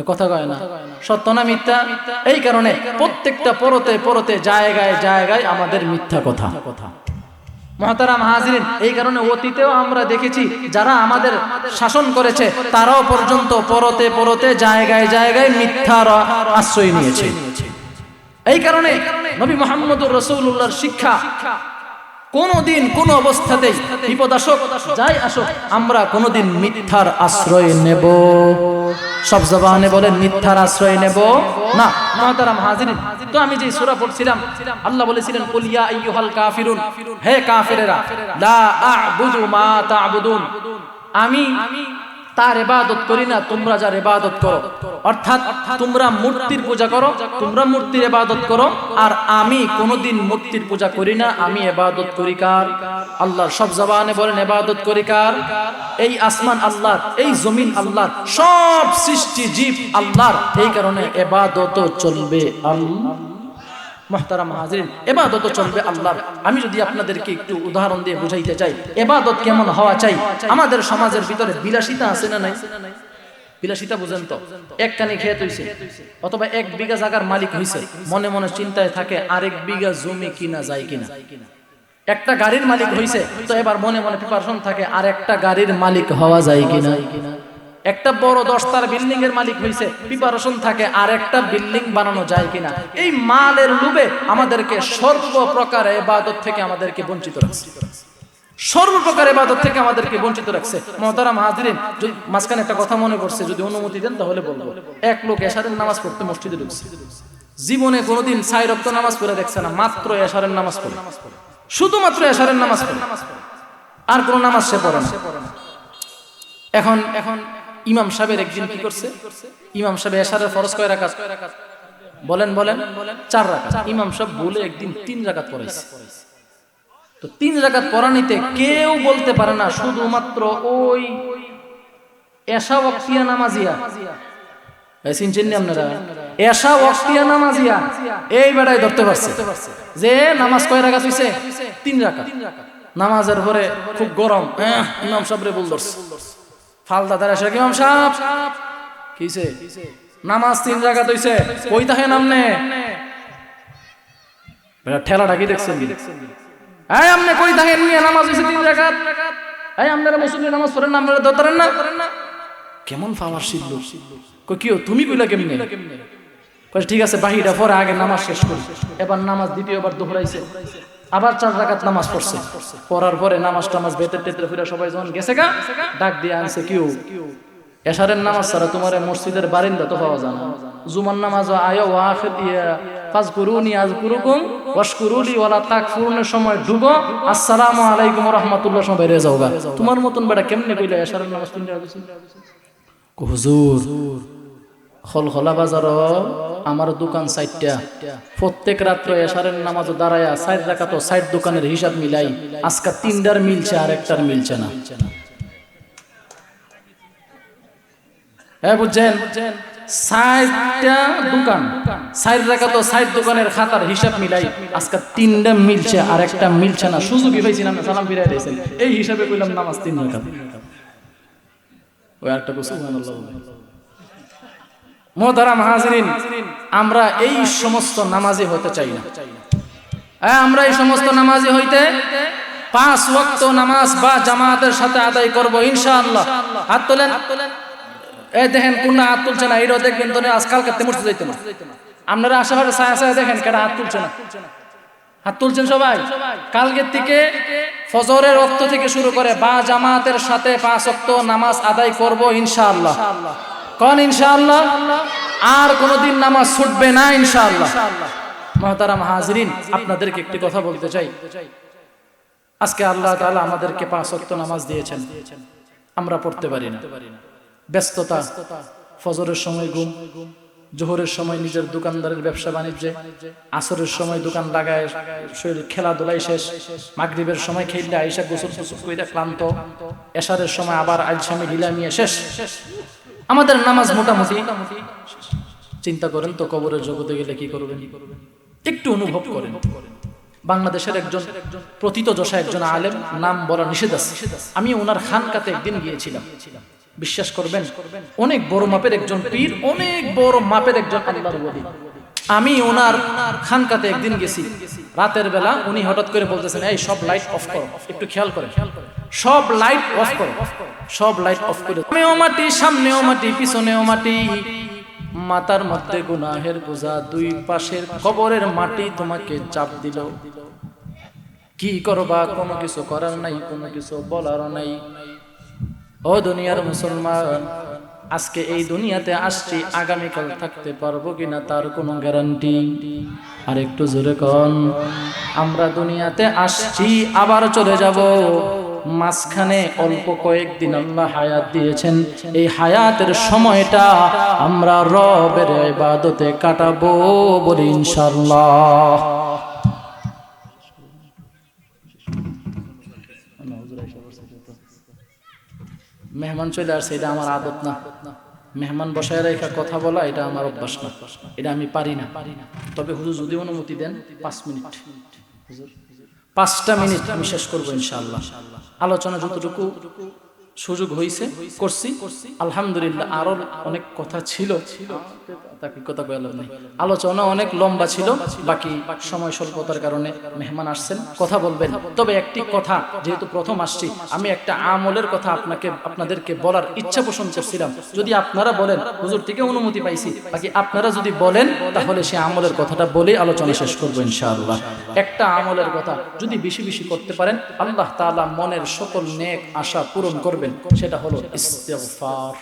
কথা কয় না, সত্য না মিথ্যা? এই কারণে প্রত্যেকটা পরতে পরতে জায়গায় জায়গায় আমাদের মিথ্যা কথা। মুহতারাম হাজিরিন, এই কারণে অতীতেও আমরা দেখেছি যারা আমাদের শাসন করেছে তারাও পর্যন্ত পরতে পরতে জায়গায় জায়গায় মিথ্যার আশ্রয় নিয়েছে। এই কারণে নবী মুহাম্মদুর রাসূলুল্লাহর শিক্ষা, কোনদিন কোন অবস্থাতেই বিপদ আসুক যাই আসুক আমরা কোনদিন মিথ্যার আশ্রয় নেব, সব জবানে বলেন মিথ্যার আশ্রয় নেব না। মুহতারাম হাজিরিন, তো আমি যে সূরা পড়ছিলাম, আল্লাহ বলেছিলেন কুল ইয়া আইয়ুহাল কাফিরুন, হে কাফেরেরা, লা আ'বুদু মা তা'বুদুন, আমি তার ইবাদত করি না, তোমরা যার ইবাদত করো। অর্থাৎ তোমরা মূর্তির পূজা করো, তোমরা মূর্তির ইবাদত করো, আর আমি কোনোদিন মূর্তির পূজা করি না। আমি ইবাদত করি কার? আল্লাহর। সব জবানে বলেন ইবাদত করি কার? এই আসমান আল্লাহর, এই জমিন আল্লাহর, সব সৃষ্টি জীব আল্লাহর। এই কারণে ইবাদত চলবে আল্লাহ। মুহতারাম হাজিরিন, ইবাদত চলবে আল্লাহর। আমি যদি আপনাদেরকে একটু উদাহরণ দিয়ে বুঝাইতে চাই ইবাদত কেমন হওয়া চাই। আমাদের সমাজের ভিতরে বিলাসিতা আছে না নাই? বিলাসিতা বুঝেন তো? এক কানি খেত হইছে অথবা 1 বিঘা জায়গার মালিক হইছে, মনে মনে চিন্তায় থাকে আরেক বিঘা জমি কিনা যায় কিনা। একটা গাড়ির মালিক হইছে, তো এবার মনে মনে প্রিপারেশন থাকে আর একটা গাড়ির মালিক হওয়া যায় কিনা। একটা বড় 10 তলা বিল্ডিং এর মালিক হইছে, প্রিপারেশন থাকে আর একটা বিল্ডিং বানানো যায় কিনা। এই মালের লোভে আমাদেরকে সর্বপ্রকার ইবাদত থেকে আমাদেরকে বঞ্চিত রাখছে, সর্বপ্রকার ইবাদত থেকে আমাদেরকে বঞ্চিত রাখছে। মুহতারাম হাজিরিন, যদি মাঝখানে একটা কথা মনে পড়ছে, যদি অনুমতি দেন তাহলে বলবো। এক লোক এশারের নামাজ পড়তে মসজিদে ঢুকছে, জীবনে কোনোদিন 5 ওয়াক্ত নামাজ পড়ে দেখছে না, মাত্র এশারের নামাজ পড়ে, শুধুমাত্র এশারের নামাজ পড়ে, আর কোনো নামাজ সে পড়ে না। এখন ইমাম সাহেবের একদিন কি করছে, ইমাম সাহেব এশারের ফরজ কয় রাকাত? বলেন 4 রাকাত। ইমাম সাহেব বলে একদিন 3 রাকাত পড়াইছে। তো 3 রাকাত পড়ানিতে কেউ বলতে পারে না শুধুমাত্র ওই এশা ওয়াক্তিয়া নামাজিয়া, চিনছেন আপনারা? এশা ওয়াক্তিয়া নামাজিয়া এই বেড়ায় ধরতে পারছে যে নামাজ কয় রাকাত হইছে? 3 রাকাত। নামাজের পরে খুব গরম, ইমাম সাহেবরে বল ধরছে, ফালদা তারা শেখ ইমাম সাহেব কিছে নামাজ 3 রাকাত হইছে, কই থাকেন আমনে? ঠেলাটা কি দেখছেন? এই আমনে কই থাকেন? নিয়ে নামাজ হইছে 3 রাকাত। এই আপনারা মুসলিম নামাজ পড়েন না, আপনারা ধরেন না? কেমন পাওয়ার শিখলো? কই কিও তুমি কইলা কেমনে? কই ঠিক আছে বাহিরা পরে আগে নামাজ শেষ করি। এবার নামাজ দ্বিতীয়বার দোহরাইছে, আবার 4 রাকাত নামাজ পড়ছে। পড়ার পরে নামাজ টামাজ বেতের টেতের ফিরে সবাই যখন গেছে গা, ডাক দিয়ে আনছে কিও এশারের নামাজ ছাড়া তোমার মসজিদের বারিন্দা তো পাওয়া যায় না। জুমার নামাজ আয়া ওয়াখির ফাজকুরুনি আযকুরুকুম ওয়াশকুরুলি ওয়ালা তাকফুরুনের সময় ঢুকো, আসসালামু আলাইকুম ওয়া রাহমাতুল্লাহ সময় বেরিয়ে যাওগা। তোমার মতন বেটা কেমনে কইলা এশারের নামাজ 3 রাকাত? হুজুর খলখলা বাজার আমার দোকান 4টা, প্রত্যেক রাত্রে এশারের নামাজ দাঁড়ায়া 4 রাকাত 60 দোকানের হিসাব মিলাই আজকে 3টার মিলছে আর একটার মিলছে না। হ্যাঁ বুঝছেন? 60টা দোকান, 4 রাকাত 60 দোকানের খাতার হিসাব মিলাই আজকে 3টা মিলছে আর একটা মিলছে না। সুযোগই পাইছি না, সালাম ফিরাই দিয়েছেন, এই হিসাবে কইলাম নামাজ 3 রাকাত। ওই একটা সুবহানাল্লাহ। মুহতারাম হাজিরিন, আমরা এই সমস্ত নামাজি হতে চাই না। আমরা এই সমস্ত নামাজি হইতে 5 ওয়াক্ত নামাজ বা জামাতের সাথে আদায় করব ইনশাআল্লাহ। হাত তোলেন। এই দেখেন কোন হাত তুলছে না, এটাও দেখবেন তো আজকাল কাটতে মরতে যাইতো না। আপনারা আশেপাশে ছায়া ছায়া দেখেন কেডা হাত তুলছে না। হাত তুলছেন সবাই? কালকের থেকে ফজরের ওয়াক্ত থেকে শুরু করে বা জামাতের সাথে 5 ওয়াক্ত নামাজ আদায় করব ইনশাআল্লাহ। কোন ইনশাআল্লাহ? আর কোনোদিন নামাজ ছুটবে না ইনশাআল্লাহ। মুহতারাম হাজিরিন, আপনাদেরকে একটি কথা বলতে চাই। আজকে আল্লাহ তাআলা আমাদেরকে 5 ওয়াক্ত নামাজ দিয়েছেন, আমরা পড়তে পারি না। ব্যস্ততা, ফজরের সময় ঘুম, জোহরের সময় নিজের দোকানদারের ব্যবসা বাণিজ্যে, আসরের সময় দোকান লাগায় শরীর খেলাধুলাই শেষ, মাগরিবের সময় খেললে আইসা গোসল টোসল কইরা ক্লান্ত, এশারের সময় আবার আলসামি ঢিলামিয়ে শেষ। আমাদের নামাজ মোটামুটি। চিন্তা করেন তো, কবরের জগতে গেলে কি করবেন? একটু অনুভব করেন। বাংলাদেশের একজন প্রথিতযশা একজন আলেম, নাম বলা নিষেধ আছে, আমি ওনার খানকাতে একদিন গিয়েছিলাম। বিশ্বাস করবেন, অনেক বড় মাপের একজন পীর, অনেক বড় মাপের একজন আল্লাহর ওলি। আমি ওনার খানকাতে একদিন গেছি, রাতের বেলা উনি হঠাৎ করে বলতেছেন, এই সব লাইট অফ করো, একটু খেয়াল করেন, সব লাইট অফ করো, সব লাইট অফ করে। সামনেও মাটি, সামনেও মাটি, পিছনেও মাটি, মাথার মধ্যে গুনাহের বোঝা, দুই পাশের কবরের মাটি তোমাকে চাপ দিল, কি করবা? কোনো কিছু করার নাই, কোনো কিছু বলার নাই। ও দুনিয়ার মুসলমান, আজকে এই দুনিয়াতে আসছি, আগামীকাল থাকতে পারবো কিনা তার কোনো গ্যারান্টি। আর একটু জোরে কন, আমরা দুনিয়াতে আসছি, আবার চলে যাব। মাঝখানে অল্প কয়েকদিন আল্লাহ হায়াত দিয়েছেন, এই হায়াতের সময়টা আমরা রবের ইবাদতে কাটাবো বলি ইনশাআল্লাহ। মেহমান চলে আসছে, এটা আমার আদত না। মেহমান বসায় রেখা কথা বলা, এটা আমার অভ্যাস না, এটা আমি পারি না। তবে হুজুর যদি অনুমতি দেন 5 মিনিট, 5টা মিনিট আমি শেষ করবো ইনশাআল্লাহ। আলোচনা যতটুকু সুযোগ হয়েছে করছি, আলহামদুলিল্লাহ। আরো অনেক কথা ছিল, আলোচনা অনেক লম্বা ছিল, বাকি সময় স্বল্পতার কারণে মেহমান আসছেন, কথা বলবেন। তবে একটি কথা, যেহেতু প্রথম আসছি, আমি একটা আমলের কথা আপনাদেরকে বলার ইচ্ছা পোষণ করছিলাম। যদি আপনারা বলেন, হুজুর থেকে অনুমতি পাইছি, বাকি আপনারা যদি বলেন, তাহলে সে আমলের কথাটা বলে আলোচনা শেষ করবো ইনশাআল্লাহ। একটা আমলের কথা যদি বেশি বেশি করতে পারেন, আল্লাহ তাআলা মনের সকল নেক আশা পূরণ করবেন, সেটা হলো ইস্তিগফার।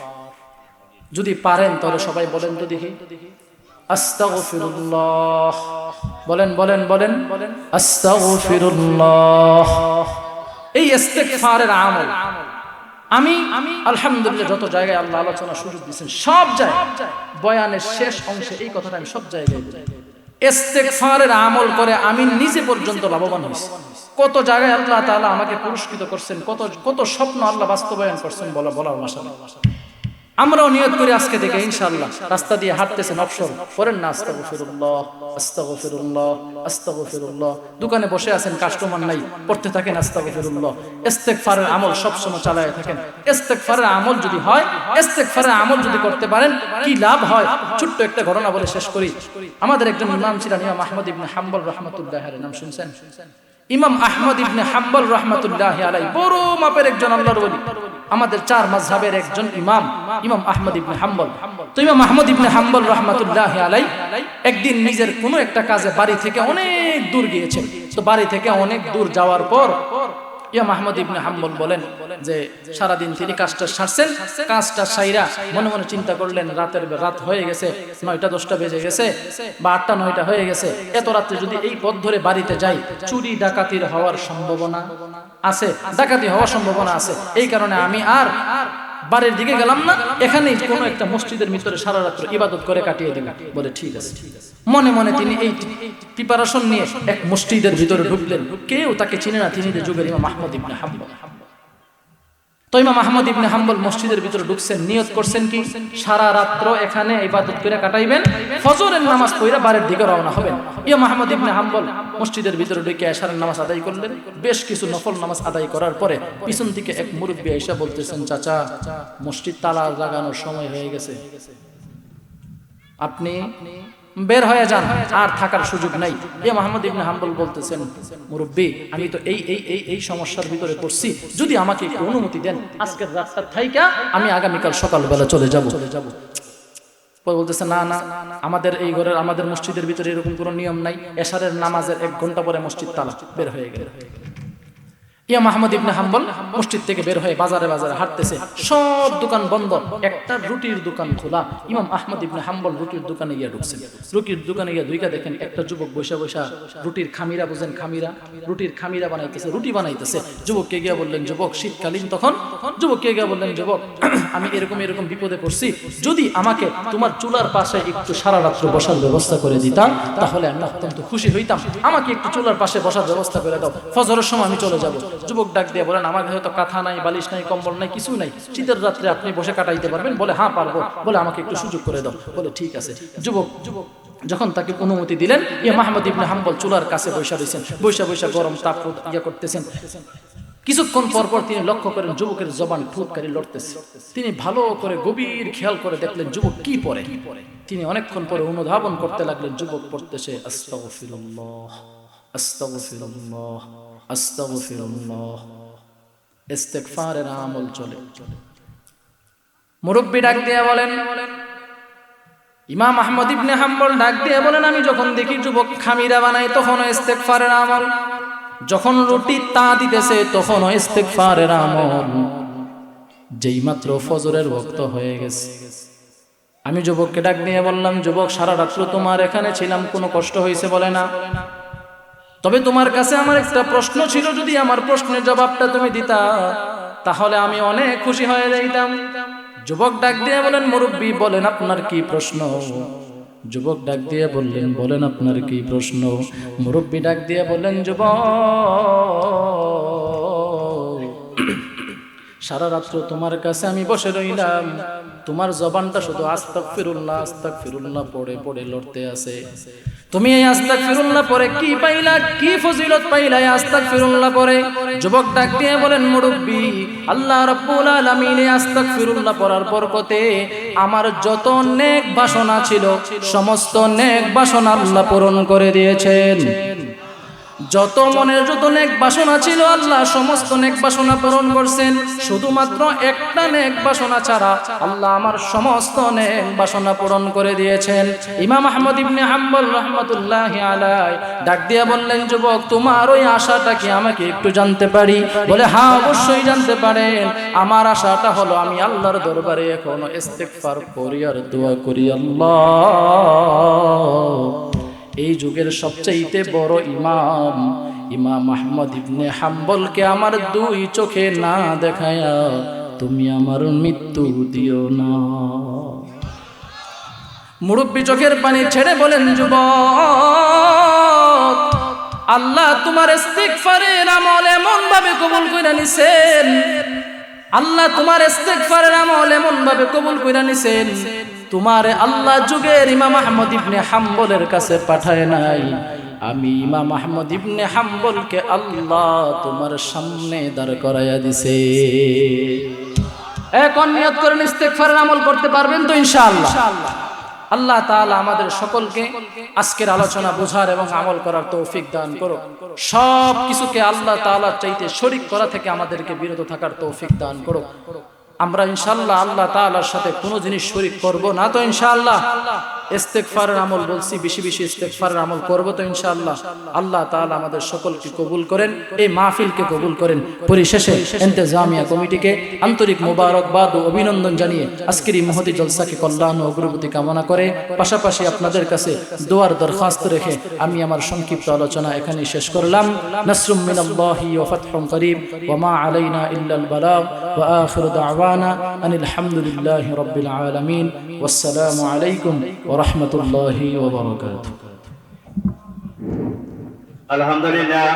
যদি পারেন তাহলে সবাই বলেন তো দেখি, আস্তাগফিরুল্লাহ। বলেন বলেন বলেন, আস্তাগফিরুল্লাহ। এই ইস্তিগফারের আমল আমি আলহামদুলিল্লাহ যত জায়গায় আল্লাহ আলোচনা সুযোগ দিয়েছেন, সব জায়গায় বয়ানের শেষ অংশে এই কথাটা আমি সব জায়গায় বলি। ইস্তিগফারের আমল করে আমি নিজে পর্যন্ত লাভবান হয়েছি। কত জায়গায় আল্লাহ তাআলা আমাকে পুরস্কৃত করছেন, কত কত স্বপ্ন আল্লাহ বাস্তবায়ন করছেন, বলার ভাষা নেই। আমরাও নিয়ত করি আজকে থেকে ইনশাআল্লাহ, রাস্তা দিয়ে হাঁটতেছেন অবসর করেন না, আস্তাগফিরুল্লাহ আস্তাগফিরুল্লাহ আস্তাগফিরুল্লাহ। দোকানে বসে আছেন, কাস্টমার নাই, পড়তে থাকেন আস্তাগফিরুল্লাহ। ইস্তিগফারের আমল সব সময় চালায় থাকেন। ইস্তিগফারের আমল যদি হয়, ইস্তিগফারের আমল যদি করতে পারেন, কি লাভ হয়? ছোট্ট একটা ঘটনা বলে শেষ করি। আমাদের একজন ইমাম ছিলেন, ইমাম আহমদ ইবনে হাম্বল রাহমাতুল্লাহি আলাইহি, নাম শুনছেন? ইমাম আহমদ ইবনে হাম্বল রাহমাতুল্লাহি আলাইহি বড় মাপের একজন আল্লাহর ওলি, আমাদের 4 মাযহাবের একজন ইমাম, ইমাম আহমদ ইবনে হাম্বল। তো ইমাম আহমদ ইবনে হাম্বল রাহমাতুল্লাহি আলাইহি একদিন নিজের কোনো একটা কাজে বাড়ি থেকে অনেক দূর গিয়েছেন। তো বাড়ি থেকে অনেক দূর যাওয়ার পর ইমাম আহমদ ইবনে হাম্বল বলেন যে সারাদিন তিনি কাজটা সারছেন, কাজটা সাইরা মনে মনে চিন্তা করলেন, রাত হয়ে গেছে, 9টা 10টা বেজে গেছে, বা 8টা 9টা হয়ে গেছে। এত রাত্রে যদি এই পথ ধরে বাড়িতে যাই, চুরি ডাকাতির হওয়ার সম্ভাবনা আছে, ডাকাতি হওয়ার সম্ভাবনা আছে। এই কারণে আমি আর বাড়ির দিকে গেলাম না, এখানেই কোনো একটা মসজিদের ভিতরে সারা রাত্র ইবাদত করে কাটিয়ে দিলাম। বলে ঠিক আছে। মনে মনে তিনি এই প্রিপারেশন নিয়ে এক মসজিদের ভিতরে ঢুকলেন। কেউ তাকে চিনে না, তিনি যুগের ইমাম আহমদ ইবনে হাম্বল। তো ইমাম আহমদ ইবনে হাম্বল মসজিদের ভিতরে ঢুকছেন, নিয়ত করছেন কি সারা রাত্র এখানে ইবাদত করে কাটাইবেন, ফজরের নামাজ পড়ে বাড়ির দিকে রওনা হবেন। ইমাম আহমদ ইবনে হাম্বল মসজিদের ভিতরে ঢুকে এশারের নামাজ আদায় করলেন। বেশ কিছু নফল নামাজ আদায় করার পরে পিছন থেকে এক মুরব্বি এসে বলতেছেন, চাচা মসজিদ তালা লাগানোর সময় হয়ে গেছে, আপনি বের হয়ে যান, আর থাকার সুযোগ নাই। ইমাম আহমদ ইবনে হাম্বল বলতেছেন, মুরব্বি আমি তো এই সমস্যার ভিতরে পড়ছি, যদি আমাকে একটু অনুমতি দেন, আজকের রাতটা থাইকা আমি আগামীকাল সকালবেলা চলে যাব। বলতেছে না না, আমাদের এই ঘরের আমাদের মসজিদের ভিতরে এরকম কোনো নিয়ম নাই, এশারের নামাজের 1 ঘন্টা পরে মসজিদ তালা, বের হয়ে গেল। ইমাম আহমদ ইবনে হাম্বল মসজিদ থেকে বের হয়ে বাজারে বাজারে হাঁটতেছে, সব দোকান বন্ধ, একটা রুটির দোকান খোলা। ইমাম আহমদ ইবনে হাম্বল রুটির দোকানে গিয়ে ঢুকছেন। রুটির দোকানে গিয়ে দুইটা দেখেন একটা যুবক বসে বসে রুটির খামিরা, বুঝেন খামিরা, রুটির খামিরা বানাইতেছে, রুটি বানাইতেছে। যুবককে গিয়ে বললেন, যুবক শীতকালীন তখন, যুবককে গিয়ে বললেন, যুবক আমি এরকম এরকম বিপদে পড়ছি, যদি আমাকে তোমার চুলার পাশে একটু সারা রাত্র বসার ব্যবস্থা করে দিতাম তাহলে আমি অত্যন্ত খুশি হইতাম, আমাকে একটু চুলার পাশে বসার ব্যবস্থা করে দাও, ফজরের সময় আমি চলে যাব। যুবক ডাক দিয়ে বলেন, আমার কাছে তো কাঁথা নাই, বালিশ নাই, কম্বল নাই, কিছু নাই, শীতের রাত্রে আপনি বসে কাটাইতে পারবেন? বলে হ্যাঁ পারবো। বলে আমাকে একটু সুযোগ করে দাও। বলে ঠিক আছে। যুবক যখন তাকে অনুমতি দিলেন, ইমাম আহমদ ইবনে হাম্বল চুলার কাছে বসে রয়েছেন, বসে বসে গরম তাপ করতেছেন। কিছুক্ষণ পরপর তিনি লক্ষ্য করেন যুবকের জবান ঠুটকারি লড়তেছে। তিনি ভালো করে গভীর খেয়াল করে দেখলেন যুবক কি পড়ে। তিনি অনেকক্ষণ পরে অনুধাবন করতে লাগলেন, যুবক পড়তেছে আস্তাগফিরুল্লাহ, আস্তাগফিরুল্লাহ, আস্তাগফিরুল্লাহ। ইস্তেগফারের আমল চলে। মুরব্বি ডাক দিয়ে বলেন, ইমাম আহমদ ইবনে হাম্বল ডাক দিয়ে বলেন, আমি যখন দেখি যুবক খামিরা বানায় তখনও ইস্তেগফারের আমল, যখন রুটি তা দিতেছে তখনও ইস্তেগফারের আমল। যেই মাত্র ফজরের ওয়াক্ত হয়ে গেছে, আমি যুবককে ডাক দিয়ে বললাম, যুবক সারা রাত্র তোমার এখানে ছিলাম, কোনো কষ্ট হয়েছে? বলে না। তবে তোমার কাছে আমার একটা প্রশ্ন ছিল, যদি আমার প্রশ্নের জবাবটা তুমি দিতা তাহলে আমি অনেক খুশি হয়ে যাইতাম। যুবক ডাক দিয়ে বলেন, মুরব্বি বলেন আপনার কি প্রশ্ন? যুবক ডাক দিয়ে বললেন, বলেন আপনার কি প্রশ্ন? মুরব্বি ডাক দিয়ে বললেন, যুবক সারা রাত্র তোমার কাছে আমি বসে রইলাম, তোমার জবানটা শুধু আস্তাগফিরুল্লাহ আস্তাগফিরুল্লাহ পড়ে পড়ে লড়তে আছে। তুমি এই আস্তাগফিরুল্লাহ পড়ে কি পাইলা, কি ফজিলত পাইলা এই আস্তাগফিরুল্লাহ পড়ে? যুবক ডাক দিয়ে বলেন, মুরব্বি আল্লাহ রাব্বুল আলামিন এই আস্তাগফিরুল্লাহ পড়ার বরকতে আমার যত নেক বাসনা ছিল সমস্ত নেক বাসনা আল্লাহ পূরণ করে দিয়েছেন। যত মনের যত নেক বাসনা ছিল আল্লাহ সমস্ত নেক বাসনা পূরণ করছেন। শুধুমাত্র একটা নেক বাসনা ছাড়া আল্লাহ আমার সমস্ত নেক বাসনা পূরণ করে দিয়েছেন। ইমাম আহমদ ইবনে হাম্বল রাহমাতুল্লাহি আলাইহি ডাক দিয়ে বললেন, যুবক তোমার ওই আশাটা কি আমাকে একটু জানতে পারি? বলে হ্যাঁ অবশ্যই জানতে পারেন। আমার আশাটা হলো আমি আল্লাহর দরবারে এখনো ইস্তেগফার করি আর দোয়া করি, আল্লাহ এই যুগের সবচেয়ে বড় ইমাম ইমাম আহমদ ইবনে হাম্বলকে আমার দুই চোখে না দেখায়া তুমি আমার মৃত্যু দিও না। মুরব্বি চোখের পানি ছেড়ে বলেন, যুবক আল্লাহ তোমার ইস্তিগফারের আমল এমন ভাবে কবুল কইরা নিছেন, আল্লাহ তোমার ইস্তিগফারের আমল এমন ভাবে কবুল কইরা নিছেন, তোমারে আল্লাহ যুগের ইমাম আহমদ ইবনে হাম্বলের কাছে পাঠায় নাই, আমি ইমাম আহমদ ইবনে হাম্বলকে আল্লাহ তোমার সামনে দাঁড় করাইয়া দিছে। এখন নিয়ত করেন ইস্তেগফারের আমল করতে পারবেন তো ইনশাআল্লাহ। আল্লাহ তাআলা আমাদের সকলকে আজকের আলোচনা বোঝার এবং আমল করার তৌফিক দান করুক। সব কিছুকে আল্লাহ তাআলার চাইতে শরীক করা থেকে আমাদেরকে বিরত থাকার তৌফিক দান করুক। আমরা ইনশাআল্লাহ আল্লাহ তাআলার সাথে কোনো জিনিস শরীক করব না তো ইনশাআল্লাহ। ইস্তেগফারের আমল বলছি, বেশি বেশি ইস্তেগফারের আমল করব তো ইনশাআল্লাহ। আল্লাহ তাআলা আমাদের সকলকে কবুল করেন, এই মাহফিলকে কবুল করেন। পরিশেষে ইন্তেজামিয়া কমিটিকে আন্তরিক মোবারকবাদ ও অভিনন্দন জানিয়ে আজকের এই মহতি জলসাকে কল্যাণ ও অগ্রগতি কামনা করে পাশাপাশি আপনাদের কাছে দোয়ার দরখাস্ত রেখে আমি আমার সংক্ষিপ্ত আলোচনা এখানেই শেষ করলাম। নাসরুম মিনাল্লাহি ওয়া ফাতহুন করিব ওয়া মা আলাইনা ইল্লাল বালাগ ওয়া আখিরু দাওয়ানা আনিল হামদুলিল্লাহি রাব্বিল আলামিন। ওয়াসসালামু আলাইকুম ওয়া রাহমাতুল্লাহি ওয়া বারাকাতুহু। আলহামদুলিল্লাহ।